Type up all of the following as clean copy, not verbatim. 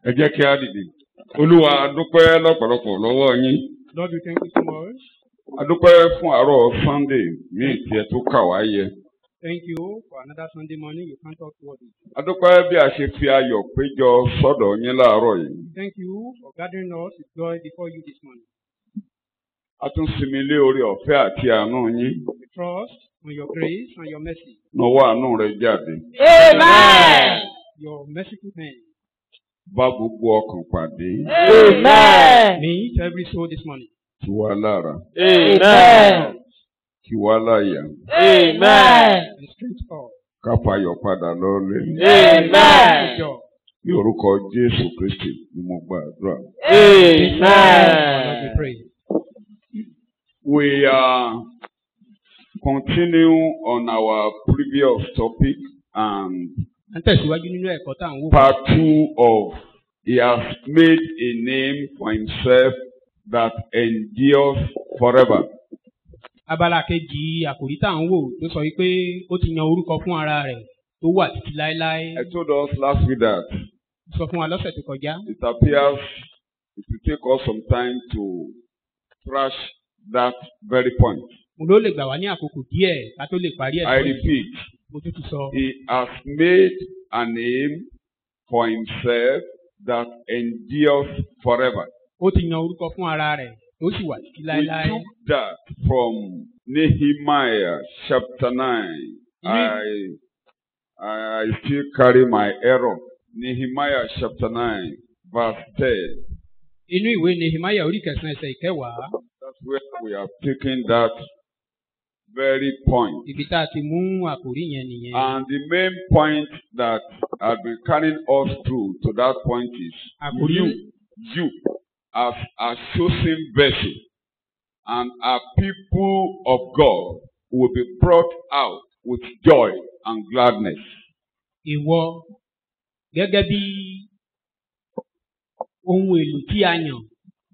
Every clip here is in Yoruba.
Ẹ jẹ́ kí á dìde. Olúwa a dúpẹ́ lọ́pọ̀lọpọ̀ lọ́wọ́ yín. Lord, we thank you so much. A dúpẹ́ fún àárọ̀ Sunday míì tí ẹ tó kà wá yẹ. Thank you for another Sunday morning. You can't talk toward it. A dúpẹ́ bí a ṣe fi ayọ̀ péjọ sọ́dọ̀ yín láàárọ̀ yìí. Thank you for gathering us with joy before you this morning. A tún sinmi lé oore ọ̀fẹ́ àti àánú yín. We trust on your grace and your mercy. Nawọ́ àánú rẹ jáde. Amen. Your merciful hand. Bá gbogbo ọkàn pàdé. Amen. Meet every soul this morning. Kí wá lára. Amen. Kí wá láyà. Amen. And strength all. Ká fayọ̀ padà lọ́lé. Amen. Joy. Ní orúkọ Jésù Kristi ni mo gbàdúrà. Amen. Lord, we pray. We continue on our previous topic and À ń tẹ̀síwájú nínú ẹ̀kọ́ tá à ń wò. part 2 of He has made a name for himself that endures forever. Abala kejì àkòrí tá à ń wò tó sọ wípé ó ti yan orúkọ fún ara rẹ̀ tó wà títí láéláé. I told us last week that Sọ fún wa lọ́sẹ̀ tó kọjá. it appears it will take us some time to thrash that very point. Mo ló lè gbà wá ní àkókò díẹ̀ ká tó lè parí I ẹ̀kọ́ yìí. repeat, Mo tún ti sọ. he has made a name for himself that endures forever. Ó ti yan orúkọ fún ara rẹ̀ tó sì wà títí We láéláé. took that from Nehemiah chapter 9. I still carry my error. Nehemiah chapter 9, verse 10. Inú ìwé Nehemiah orí kẹsàn-án ẹsẹ̀ ìkẹwàá. That's where we have taken that very point. Ibi tá a ti mú àkòrí yẹn nìyẹn. And the main point that has been carrying us through to that point is you as a chosen vessel and a people of God will be brought out with joy and gladness. Ìwọ gẹ́gẹ́ bí ohun èlò tí a yàn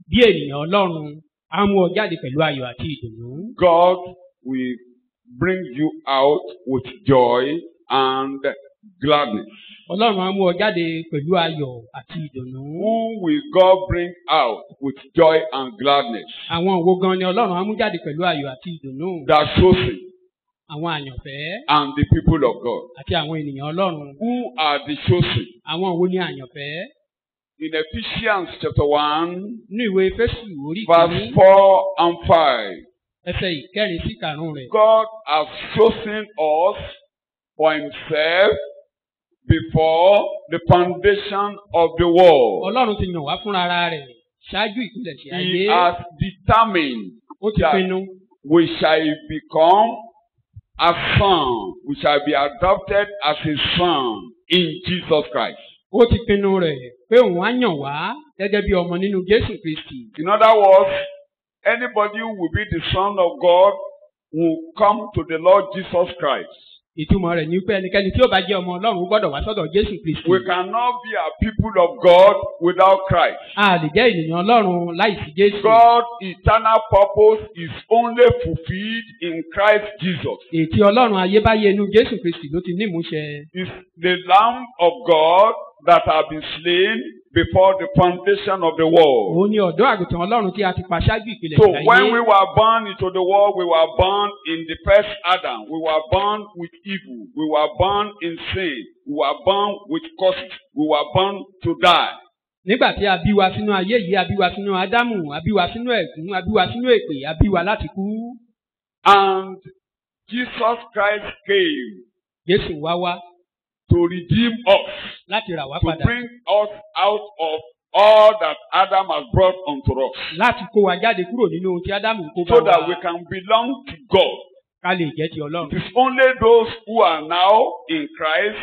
bí ènìyàn Ọlọ́run á mú ọ jáde pẹ̀lú ayọ̀ àti ìdùnnú. God will bring you out with joy and gladness. Ọlọ́run á mú ọ jáde pẹ̀lú ayọ̀ àti ìdùnnú. Who will God bring out with joy and gladness? Àwọn wo gan ni Ọlọ́run á mú jáde pẹ̀lú ayọ̀ àti ìdùnnú? The chosen Àwọn àyànfẹ́ and the people of God. àti àwọn ènìyàn Ọlọ́run. Who are the chosen? Àwọn wo ni àyànfẹ́? In Ephesians chapter 1, Nínú ìwé Éfésù orí verse kìíní 4 and 5. ẹsẹ̀ ìkẹrin sí ìkarùn-ún rẹ̀. God has chosen us for himself before the foundation of the world. Ọlọ́run ti yàn wá fúnra ara rẹ̀ ṣáájú ìpilẹ̀ṣẹ̀ ayé. He has determined Ó ti that pinnu. we shall become a son. We shall be adopted as a son in Jesus Christ. Ó ti pinnu rẹ̀ pé òun á yàn wá gẹ́gẹ́ bí ọmọ nínú Jésù Kristi. In other words, anybody who will be the son of God will come to the Lord Jesus Christ. Ìtumọ̀ rẹ̀ ni pé ẹnikẹ́ni tí ó bá jẹ́ ọmọ Ọlọ́run gbọ́dọ̀ wá sọ́dọ̀ Jésù Kristi. We cannot be a people of God without Christ. A lè jẹ́ ènìyàn Ọlọ́run láìsí Jésù. God's eternal purpose is only fulfilled in Christ Jesus. Ètí Ọlọ́run ayébáyé inú Jésù Kristi ló ti ní ìmúṣẹ. Is the Lamb of God that have been slain before the foundation of the world. Òun ni ọ̀dọ́ àgùntàn Ọlọ́run tí a ti pa ṣáájú So ìpilẹ̀ṣẹ̀ ayé. when we were born into the world, we were born in the first Adam. We were born with evil. We were born in sin. We were born with curses. We were born to die. Nígbà tí a bí wa sínú ayé yìí, a bí wa sínú Ádámù, a bí wa sínú ẹ̀gún, a bí wa sínú èpè, a bí wa láti kú. And Jesus Christ came Jésù wá wá to redeem us, láti rà wá to padà. bring us out of all that Adam has brought unto us, Láti kó wa jáde kúrò nínú ohun tí Ádámù kó bá so that we wa. can belong to God. Ká lè jẹ́ ti Ọlọ́run. It is only those who are now in Christ,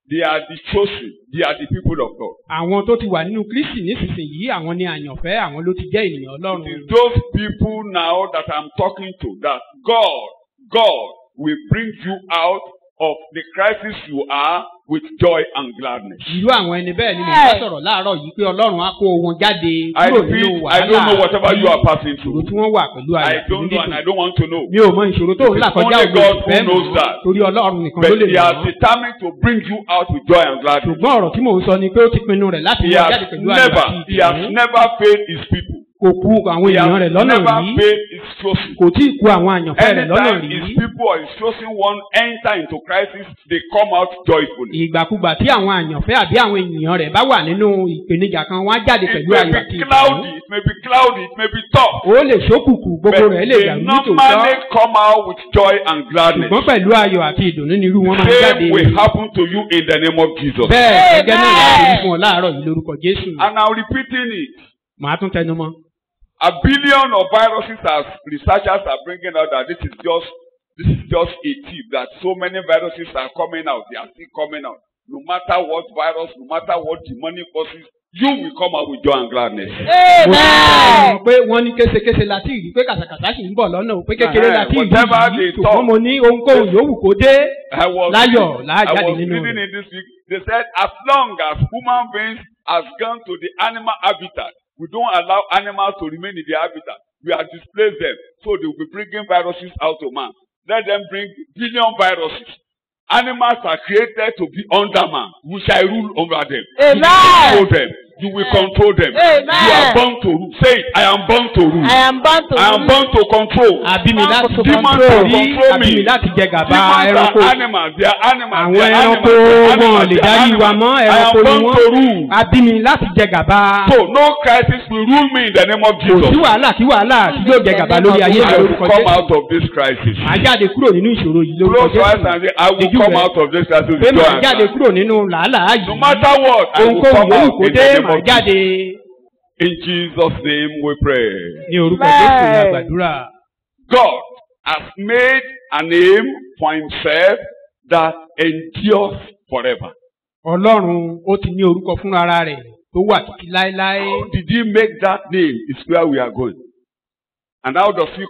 they are the chosen, they are the people of God. Àwọn tó ti wà nínú Kristi nísinsìnyí, àwọn ni àyànfẹ́, àwọn ló ti jẹ́ ènìyàn It Ọlọ́run. is those people now that I'm talking to, that God will bring you out of the crisis you are with joy and gladness. irú àwọn ẹni bẹ́ẹ̀ ni mo bá sọ̀rọ̀ láàárọ̀ yìí pé Ọlọ́run á kó wọn jáde I kúrò nínú repeat, I wàhálà don't know whatever you are passing ìṣòro through. tí wọ́n wà pẹ̀lú ayọ̀ I àti don't know and I dídùn. don't want to know. mi ò mọ ìṣòro tó ń là kọjá Only òun God ìfẹ́ who knows that. torí Ọlọ́run nìkan But ló lè he has mọ̀. determined to bring you out with joy and gladness. ṣùgbọ́n ọ̀rọ̀ tí mò ń sọ ni pé ó ti pinnu rẹ̀ láti He wọ́n has jáde pẹ̀lú ayọ̀ àti he has ìdùnnú. never failed his people. kò kù àwọn He ènìyàn rẹ̀ has lọ́nà never rí failed his chosen. kò tí ì kù àwọn àyànfẹ́ rẹ̀ lọ́nà Anytime rí. his people or his chosen one enter into crisis, they come out joyfully. ìgbàkúgbà tí àwọn àyànfẹ́ àbí àwọn ènìyàn rẹ̀ bá wà nínú ìpèníjà kan wọ́n á jáde It pẹ̀lú may ayọ̀ be àti cloudy, ìdùnnú. it may be cloudy, it may be tough. ó lè ṣókùnkù But gbogbo rẹ̀ lè they dàrú normally nítòótọ́. come out with joy and gladness. ṣùgbọ́n pẹ̀lú ayọ̀ àti ìdùnnú ni irú wọn máa ń jáde. Same will happen to you in the name of Jesus. bẹ́ẹ̀ gẹ́gẹ́ náà láti rí fún ọ láàárọ̀ yìí lórúkọ Jésù. And I'm repeating it. màá tún tẹnu mọ́. A billion of viruses as researchers are bringing out that this is just a tip that so many viruses are coming out. They are still coming out. No matter what virus, no matter what demonic forces, you will come out with joy and gladness. Amen. pé wọ́n ní késekése láti rí pé kàtàkàtà sì ń bọ̀ lọ́nà pé kékeré láti rí Whatever they yìí ṣùgbọ́n mo ní ohunkóhun yòówù kó dé láyọ̀ láàjáde nínú reading rẹ̀. in this week, they said as long as human beings has gone to the animal habitat, we don't allow animals to remain in their habitat. We have displaced them. So they will be bringing viruses out to man. Let them bring billion viruses. Animals are created to be under man. We shall rule over them. Amen. You will control them. You will control them. Amen. You are born to rule. Say it. I am born to rule. I am born to I am born to control. àbí mi láti Demons control are rí control àbí mi me. láti jẹ gàba Demons ẹranko. are animals. They are animals. àwọn They are ẹranko animals. They are wọn lè animals. darí wa mọ́ I am ẹranko ni born to wọ́n. rule. àbí mi láti jẹ gàba. So no crisis will rule me in the name of kò Jesus. sí wàhálà kí wàhálà tí yóò jẹ gàba lórí ayé I mi will lórúkọ come Jésù. out of this crisis. màá jáde kúrò nínú ìṣòro yìí lórúkọ Close your eyes Jésù. and say, I will Did you come get- out of this crisis pé with joy màá and jáde gladness. kúrò nínú làálàá yìí. No matter what, I will ohunkóhun come yòówù out kó in dé the name màá of jáde. Jesus. In Jesus' name we pray. ní orúkọ Jésù ní àgbàdúrà. God has made a name for himself that endures forever. Ọlọ́run ó ti ní orúkọ fún ara rẹ̀ tó wà títí láéláé. How did he make that name? Is where we are going. And how does he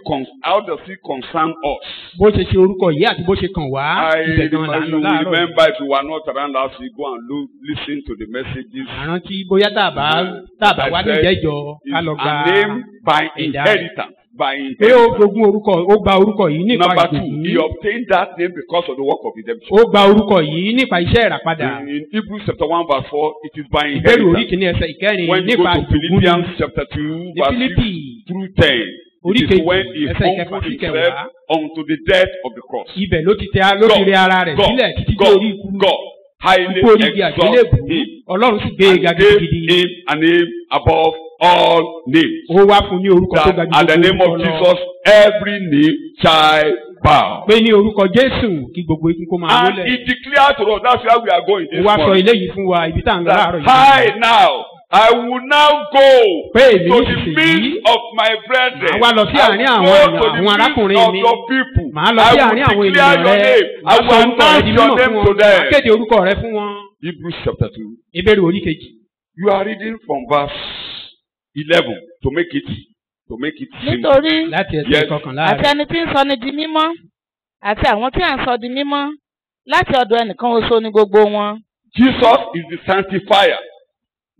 concern us? bó ṣe ṣe orúkọ yìí àti bó ṣe kàn wá ibẹ̀ gan là ń lọ You láàárọ̀ yìí. remember if you were not around last week, go and listen to the messages. àrántí bóyá tàbá wá ní ìjẹ́jọ́ ká lọ gba A name by ẹ̀dá rẹ̀. inheritance. By pé ó inheritance. jogún orúkọ ó gba orúkọ yìí nípa Number two, ìgbòho. he obtained that name because of the work of redemption. ó gba orúkọ yìí nípa iṣẹ́ ìràpadà. In Hebrews chapter 1 verse 4, it is by ìbéèrè orí inheritance. kìíní ẹsẹ̀ ìkẹrin When you go nípa to ìgbòho Philippians chapter 2 ní verse 6 Fílípì through 10, orí it is kejì when he ẹsẹ̀ ìkẹfà humbled sí himself kẹwàá. unto the death of the cross. ibẹ̀ ló ti rí ara rẹ̀ sílẹ̀ títí dé orí ikú. God highly ikú orí igi exalted àgbélébùú him Ọlọ́run sì gbé e ga and gave gidigidi. him a name above all names. ó wá fún ní orúkọ tó ga That at the name gbogbo of orúkọ lọ. Jesus, every knee shall bow. pé ní orúkọ Jésù kí gbogbo ikú kó máa And wólẹ̀. he declared to us, that's where we are going ó this wá sọ morning. eléyìí fún wa ibi tá à ń lọ láàárọ̀ That yìí. I will now go pé èmi to ní the ìsinsìnyí midst of my brethren. màá wá lọ sí àárín I àwọn will èèyàn, go to the àwọn midst arákùnrin of mi. your people. màá lọ sí àárín àwọn I will declare ènìyàn your rẹ. name. I màá will sọ orúkọ rẹ announce di your mímọ̀ name fún to wọn. màá them. kéde orúkọ rẹ fún wọn. Hebrews chapter 2. ìbéèrè orí kejì. You are reading from verse 11 to make it simple. Nítorí láti ẹsẹ̀ Yes. ìkọkànlá àti rẹ̀. ẹni tí ń sọ ni di mímọ́ àti àwọn tí à ń sọ di mímọ́ láti ọ̀dọ̀ ẹnìkan oṣù ni gbogbo wọn. Jesus is the sanctifier.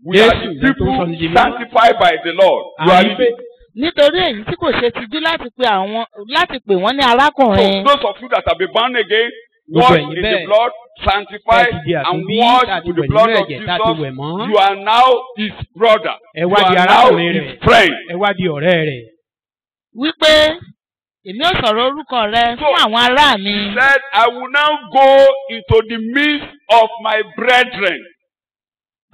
We Yes, are the that's what people I'm saying. sanctified by the Lord. You are àní pé reading. Nítorí èyí tí kò ṣe tijú láti pè wọ́n ní So arákùnrin. those of you that have been born again, Gbogbo washed ẹ̀yin in bẹ́ẹ̀. the blood, sanctified, Láti di and àtúnbí, washed láti with the wẹ̀ blood nínú of ẹ̀jẹ̀, láti wẹ̀ Jesus, mọ́. you are now his brother. Ẹ You wá di are now arákùnrin his rẹ̀. friend. ẹ wá di ọ̀rẹ́ rẹ̀. Wípé èmi ò sọ̀rọ̀ orúkọ rẹ fún àwọn ará mi. He said, I will now go into the midst of my brethren.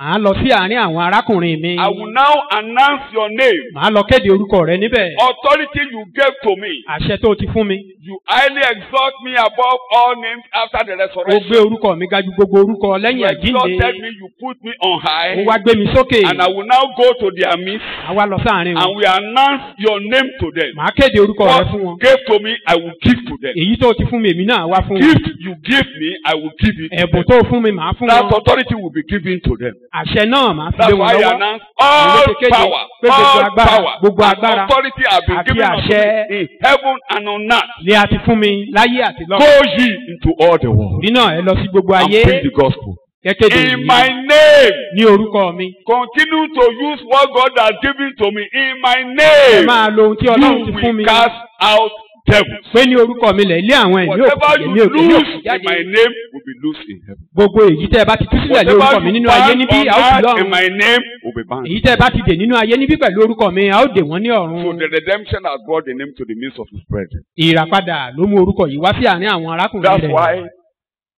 màá lọ sí àárín àwọn arákùnrin mi. I will now announce your name. màá lọ kéde orúkọ rẹ níbẹ̀. Authority you gave to me. àṣẹ tó ti fún mi. You highly exalt me above all names after the ó gbé resurrection. orúkọ mi ga ju gbogbo orúkọ You lẹ́yìn exalted àjíǹde. me, you put me on high. ó wá gbé mi sókè. And I will now go to their midst àwa lọ sáàárín and wọn. we announce your name to them. màá kéde orúkọ rẹ What fún wọn. you gave to me, I will give to them. èyí tó ti fún mi èmi náà wá fún wọn. Gift you give me, I will give it to ẹ̀bùn them. tó fún mi màá fún That wọn. authority will be given to them. àṣẹ náà máa fi lé That's wọn why I lọ́wọ́. announce all power, gbogbo and agbára authority have been àti given unto àṣẹ me in heaven and on earth. ni a ti fún mi láyé àti Go lọ́run. ye into all the world Torí náà ẹ lọ sí gbogbo and ayé preach the gospel. kékeré In my yìí name, ní orúkọ mi. continue to use what God has given to me. In my Ẹ name, máa lo ohun tí Ọlọ́run ti you fún will mi. cast out devils. Pé ní orúkọ mi lẹ̀ ilé àwọn ẹ̀mí Whatever òkùnkùn you èmi òkè ní lose òkùnkùn in jáde. my name will be loose in heaven. Gbogbo èyí tẹ́ ẹ bá ti tú sílẹ̀ ní orúkọ Whatever mi you nínú ayé bind níbí on a ó fi earth in lọ́run. my name will be bound. Èyí tẹ́ ẹ bá ti dè nínú ayé níbí pẹ̀lú orúkọ mi a ó dè wọ́n ní So ọ̀run. the redemption has brought the name to the midst of his brethren. Ìràpadà ló mú orúkọ yìí wá sí àárín àwọn arákùnrin That's rẹ̀. why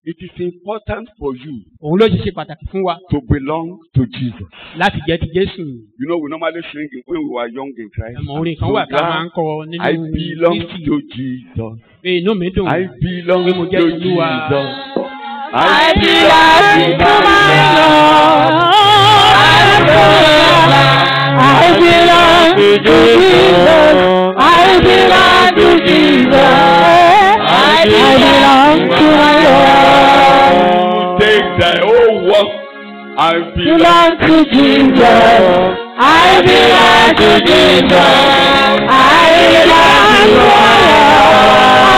it is important for you Òun ló ṣe patákì fún wa to belong to Jesus. láti jẹ́ ti Jésù. You know, we normally sing it when we were young in Christ. Ẹ̀mọ̀ orin kan wà tá a máa ń kọ nínú I belong Kristi. to Jesus. Pé inú mi dùn. I belong Pé mo jẹ́ to Olúwa. Jesus. I belong to my Lord. I belong to Jesus. I belong to Jesus. I belong to my Lord. Take thy whole work. I belong. Belong to Jesus. I belong to Jesus. I belong to my Lord.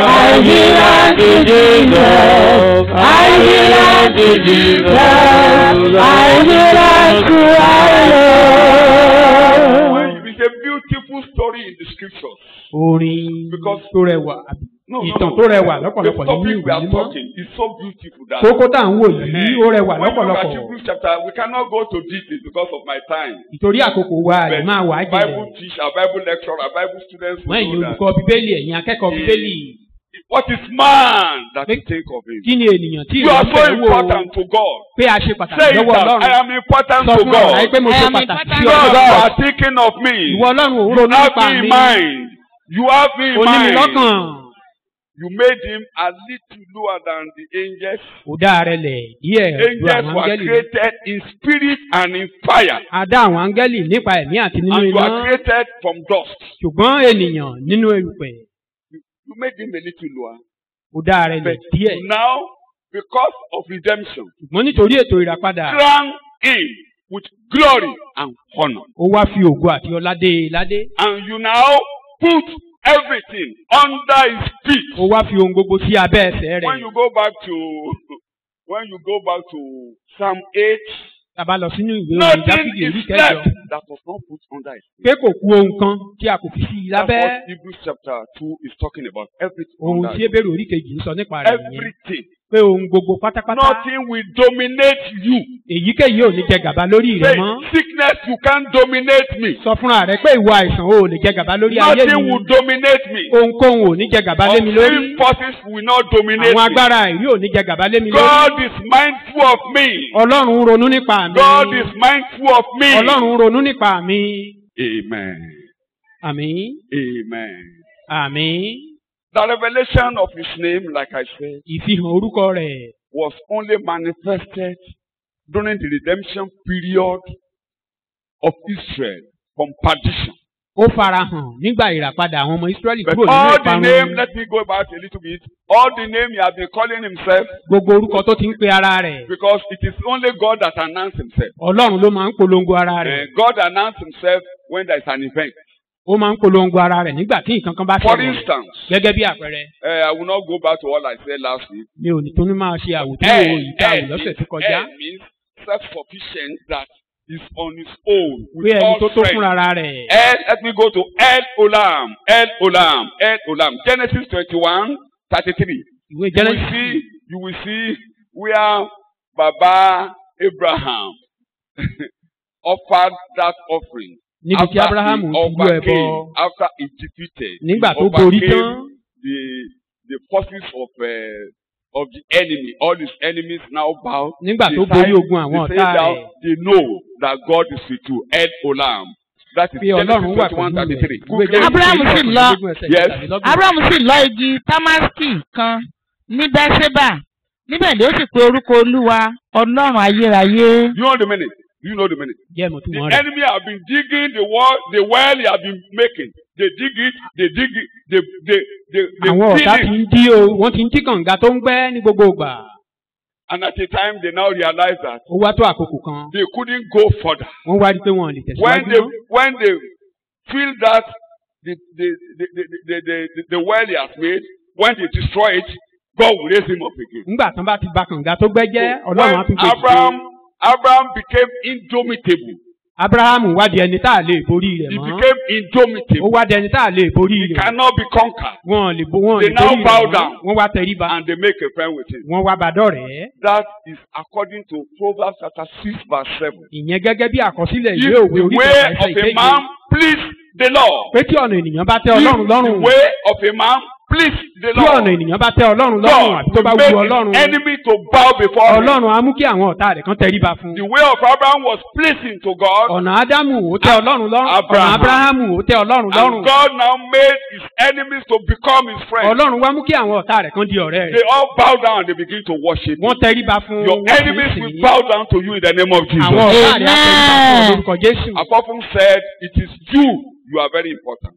I belong to Jesus. I belong to Jesus. I belong to our Lord. It's a beautiful story in the scriptures. Orin Because- tó rẹwà. No, Ìtàn tó rẹwà The lọ́pọ̀lọpọ̀ nínú topic we ìwé are mímọ́. talking is so beautiful that Kókó tá à ń wò yìí ó rẹwà when we look at lọ́pọ̀lọpọ̀. Hebrews chapter, we cannot go to details because of my time. Ìtorí àkókò wa lè But máa wà á Bible jìnlẹ̀. teacher, Bible lecturer, Bible students Wọ́n ẹ̀yin will know that. olùkọ́ Bíbélì ẹ̀yin akẹ́kọ̀ọ́ Mm. Bíbélì. What is man that you think of him? Kí ni ènìyàn tí You are so ìrọ̀lẹ́ wò important to God. pé a ṣe pàtàkì Say it lọ́wọ́ out. I Ọlọ́run? am important Sọ to fún ọ̀rọ̀ ayé God. pé mo I ṣe am pàtàkì important sí to God, Ọlọ́run. you are thinking of me. Ìwọ Ọlọ́run ò You ronú have nípa me in mi. mind. You have me in O ní mi mind. lọ́kàn. You made him a little lower than the angels. Ó dá rẹ lẹ̀ díẹ̀ ju Angels àwọn were áńgẹ́lì. created in spirit and in fire. A dá àwọn áńgẹ́lì nípa ẹ̀mí àti nínú And you iná. are created from dust. Ṣùgbọ́n ènìyàn nínú erùpẹ̀. You made him a little lower. Ó dá rẹ lẹ̀ But díẹ̀. now, because of redemption, Ṣùgbọ́n nítorí ètò ìràpadà, crown him with glory and honor. ó wá fi ògo àti ọlá dé e ládé. And you now put everything under his feet. Ó wá fi ohun gbogbo sí abẹ́ ẹsẹ̀ When rẹ̀. you go back to Psalm 8, Tá a bá lọ sínú ìwé orin nothing Dáfídì orí is kẹjọ. left that was not put under his feet. Pé kò kù ohun kan tí a kò fi sí i That's lábẹ́. what Hebrews chapter 2 is talking about. Everything Ohun under tí his Hébérù orí kejì ń sọ nípa rẹ̀ nìyẹn. Everything. Pé ohun gbogbo pátápátá. Nothing will dominate you. Èyíkéyìí ò ní jẹ gàba lórí rẹ Say, mọ́. sickness, you can't dominate me. Sọ fúnra rẹ pé ìwọ àìsàn ò lè jẹ gàba lórí ayé Nothing mi. will dominate me. Ohunkóhun ò ní jẹ gàba lé mi lórí. Unseen forces will not dominate Àwọn me. agbára ìrí ò ní jẹ gàba lé mi lórí. God is mindful of me. Ọlọ́run ronú nípa mi. God is mindful of me. Ọlọ́run ronú nípa mi. Amen. Àmín. Amen. Àmín. The revelation of his name, like I said, Ìfihàn orúkọ rẹ̀ was only manifested during the redemption period of Israel from perdition. ó farahàn nígbà ìràpadà àwọn ọmọ Ísírẹ́lì But kúrò nínú all the name, ìparun. let me go back a little bit. All the name he has been calling himself, Gbogbo orúkọ tó ti ń pe ara rẹ̀. because it is only God that announced himself. Ọlọ́run ló máa ń polongo ara rẹ̀. God announced himself when there is an event. Ó máa ń polongo ara rẹ̀ nígbà tí nǹkan kan bá For ṣẹlẹ̀. instance, Gẹ́gẹ́ bí àpẹẹrẹ, I will not go back to what I said last week. mi ò ní tó ní máa ṣe àwòtúwò ìdáhùn lọ́sẹ̀ tó kọjá. means self-sufficient that is on his own Pé with ẹni all tó tó strength. fúnra rẹ̀. Let me go to El Olam. El Olam. El Olam. Genesis 21:33. Ìwé You will see where Baba Abraham offered that offering. Níbi tí Ábúráhámù ti rú ẹbọ After he defeated. nígbà he tó borí overcame tán. the forces of the enemy. All his enemies now bow. Nígbà tó They borí ogun àwọn say ọ̀tá now rẹ̀. they know that God is with you. El Olam. That is Pé Ọlọ́run wà Genesis pẹ̀lú 21:33. rẹ̀. Google Ìwé it. Ábúráhámù sì lọ. Yes. Ábúráhámù sì lọ igi támásìkì kan ní Bẹ́ṣébà. Níbẹ̀ ló sì pe orúkọ Olúwa Ọlọ́run ayérayé. You know the meaning. You know the meaning. Jẹ́ mọ̀ tí The wọ́n rẹ̀. enemy have been digging the well he have been making. They dig it, they Àwọn fill ọ̀tá it. ti ń dí o, wọ́n ti ń dí kànga tó ń gbẹ́ ní gbogbo ìgbà. And at the time, they now realized that ó wá tó àkókò kan they couldn't go further. wọ́n wá rí pé wọn ò lè tẹ̀síwájú mọ́. When they feel that the well he has made, when they destroy it, God will raise him up again. nígbà tán bá ti ba kànga tó gbẹ́jẹ́ So ọlọ́run á tún when gbé Abraham became indomitable. abrahamu wá di ẹni tá a lè borí rẹ̀ He mọ́. became ó indomitable. wá di ẹni tá a lè borí He rẹ̀. cannot be conquered. wọn lè borí They now rẹ̀ bow mọ́. down. wọ́n wá tẹríba. And they make a friend with him. wọ́n wá bá dọ̀rẹ́. That is according to Proverbs chapter 6 verse 7. ìyẹn gẹ́gẹ́ bí àkọsílẹ̀ If ìwé òwe the orí way ìjọba ẹsẹ̀ of a ìkéde. man please the Lord. pé tí ọ̀nà ènìyàn bá tẹ́ If ọlọ́run the lọ́rùn. way of a man please the tí ọ̀nà Lord. ènìyàn bá tẹ́ ọlọ́run lọ́rùn God àti tó bá will wù make ọlọ́run. his enemy to bow before him. ọlọ́run á mú kí àwọn ọ̀tá rẹ̀ kan tẹríba fún. The way of Abraham was pleasing to God. ọ̀nà ádámù ó tẹ́ ọlọ́run lọ́rùn. Abraham. ọ̀nà abrahamu ó tẹ́ ọlọ́run lọ́rùn. And God now made his enemies to become his friends. ọlọ́run wá mú kí àwọn ọ̀tá rẹ̀ kan di ọ̀rẹ́ They rẹ̀. all bow down and they begin to worship. wọ́n tẹríba fún. Your wọ́n sì ń enemies sìn will ín. bow down to you in the name of Jesus. àwọn ọ̀tá rẹ̀ á tẹríba fún Amen. olórúkọ Jésù. Apostle said, it is you are very important.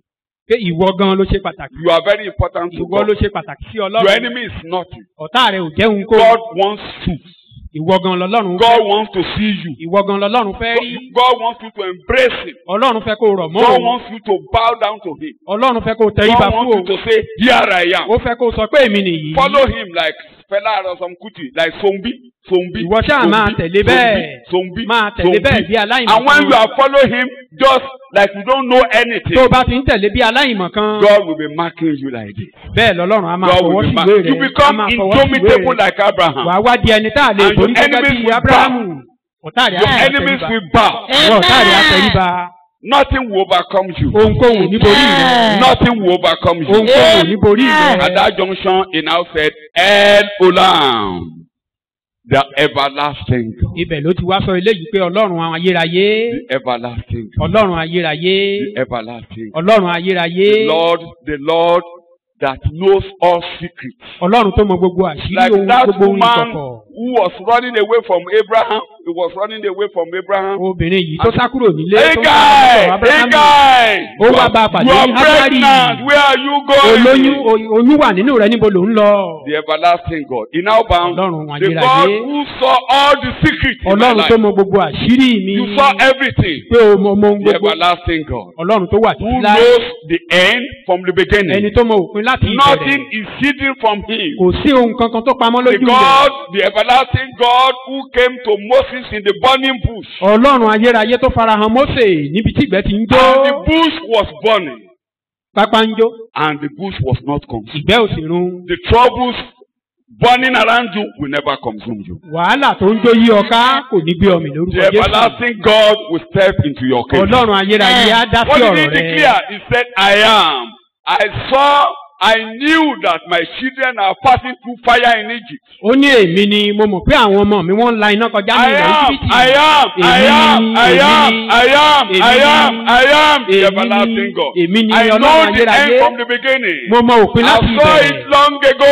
pé ìwọ gan ló ṣe pàtàkì. You are very important to ìwọ ló God. ṣe pàtàkì sí Your ọlọ́run. enemy is nothing. ọ̀tá rẹ̀ ò jẹ́ ohun kó. God wants you. ìwọ gan lọ́lọ́run God fẹ́. wants to see you. ìwọ gan lọ́lọ́run fẹ́ rí. God wants you to embrace him. ọlọ́run fẹ́ kó rọ̀ mọ́ God òun. wants you to bow down to him. ọlọ́run fẹ́ kó tẹríba God fún wants you òun. to say, here I am. ó fẹ́ kó sọ pé èmi nìyí. Follow him like Fela Arosom Kuti, like Sombi. ìwọ ṣáà máa tẹ̀lé bẹ́ẹ̀. Sombi. máa tẹ̀lé bẹ́ẹ̀ bí aláìmọ̀ And when kan. you are following him, just like you don't know anything, tó o bá ti ń tẹ̀lé bí aláìmọ̀ kan. God will be marking you like this. bẹ́ẹ̀ lọ́lọ́run á máa God fọwọ́ will sí be ìwé marking. rẹ̀. You become á máa fọwọ́ sí ìwé indomitable rẹ̀. like Abraham. wàá wá di ẹni tá a lè And borí your gẹ́gẹ́ enemies bí will abrahamu. ọ̀tá rẹ̀ á Your máa enemies tẹríba. will bow. àwọn ọ̀tá rẹ̀ á tẹríba. Nothing will overcome you. ohunkóhun ò ní borí rẹ̀. Nothing will overcome you. ohunkóhun ò ní borí rẹ̀. At that junction, he now said, El Olam, the everlasting God. ibẹ̀ ló ti wá sọ eléyìí pé ọlọ́run ayérayé. The everlasting God. ọlọ́run ayérayé. The everlasting God. ọlọ́run ayérayé. The Lord that knows all secrets. ọlọ́run tó mọ gbogbo àṣírí Like ohun that gbogbo ohun woman ìkọ̀kọ̀. who was running away from Abraham. He was running away from Abraham. obìnrin yìí tó sá kúrò nílé. Hey tó ń guy, sá lọ́dọ̀ hey Ábúráhámù. guy, Ó wá bá a pàdé you are ní Hágárì. pregnant. Where are you olóyún going? oyún wà nínú rẹ níbo ló ń lọ. The everlasting God. He now bound ọlọ́run the God ayérayé. who saw all the secrets in my ọlọ́run tó life. mọ gbogbo àṣírí mi. You saw everything. pé o mọ ohun The gbogbo. everlasting God. ọlọ́run tó wà Who títí láé. knows the end from the ẹni beginning. tó mọ òpin láti Nothing ìbẹ̀rẹ̀. is hidden from him. kò sí ohun kankan tó pamọ́ The lójú rẹ̀. God, the everlasting God who came to Moses in the burning bush. ọlọ́run ayérayé tó farahàn Mósè níbi tí ìgbẹ́ ti ń jó. And the bush was burning. pápá ń jó. And the bush was not consumed. ìgbẹ́ ò sì run. The troubles burning around you will never consume you. wàhálà tó ń jó yí ọ ká kò ní gbé ọmọ lórúkọ The Jésù. everlasting God will step into your case. ọlọ́run ayérayé á dá What sí did he ọ̀rọ̀ rẹ. declare? He said, I knew that my children are passing through fire in Egypt. ó ní èmi ni mo mọ̀ pé àwọn ọmọ mi wọ́n ń la iná kọjá ní ilẹ̀ Íjíbítì. I am the everlasting God. èmi ni I ọlọ́run know the ayérayé. end from the beginning. mo mọ òpin I láti saw ìbẹ̀rẹ̀. it long mo ti ago.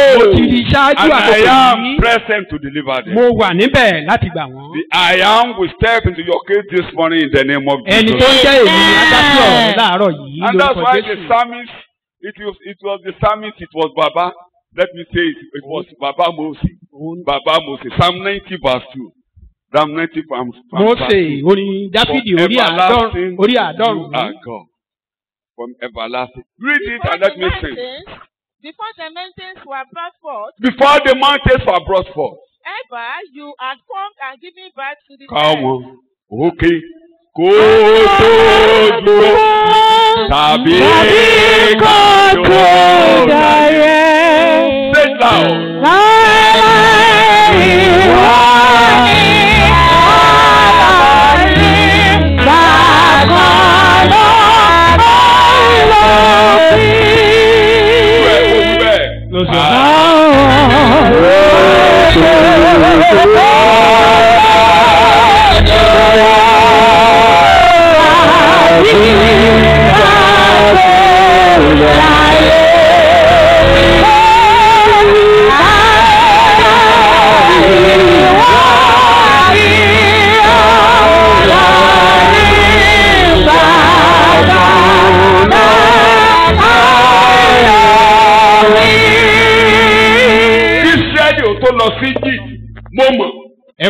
rí ṣáájú And I àkókò am yìí. present to deliver them. mo wà níbẹ̀ láti gbà wọ́n. The I am will step into your case this morning in the name of ẹni tó ń Jesus. jẹ́ èmi ni adásí ọ̀rọ̀ rẹ láàárọ̀ yìí And that's lórúkọ why the Jésù. psalmist, it was the psalmist, it was Baba. Let me say it was Baba Moses. Baba Moses. Psalm 90 verse 2. Psalm 90 verse 2. Mósè orin Dáfídì orí àádọ́rùn. You are God. From everlasting. Read it and let me sing. Before the mountains were brought forth, Before the mountains were brought forth. ever you had formed and given birth to the Come dead. on. Okay. Kó tó dúró tàbí kó tó dáyé. Say it loud.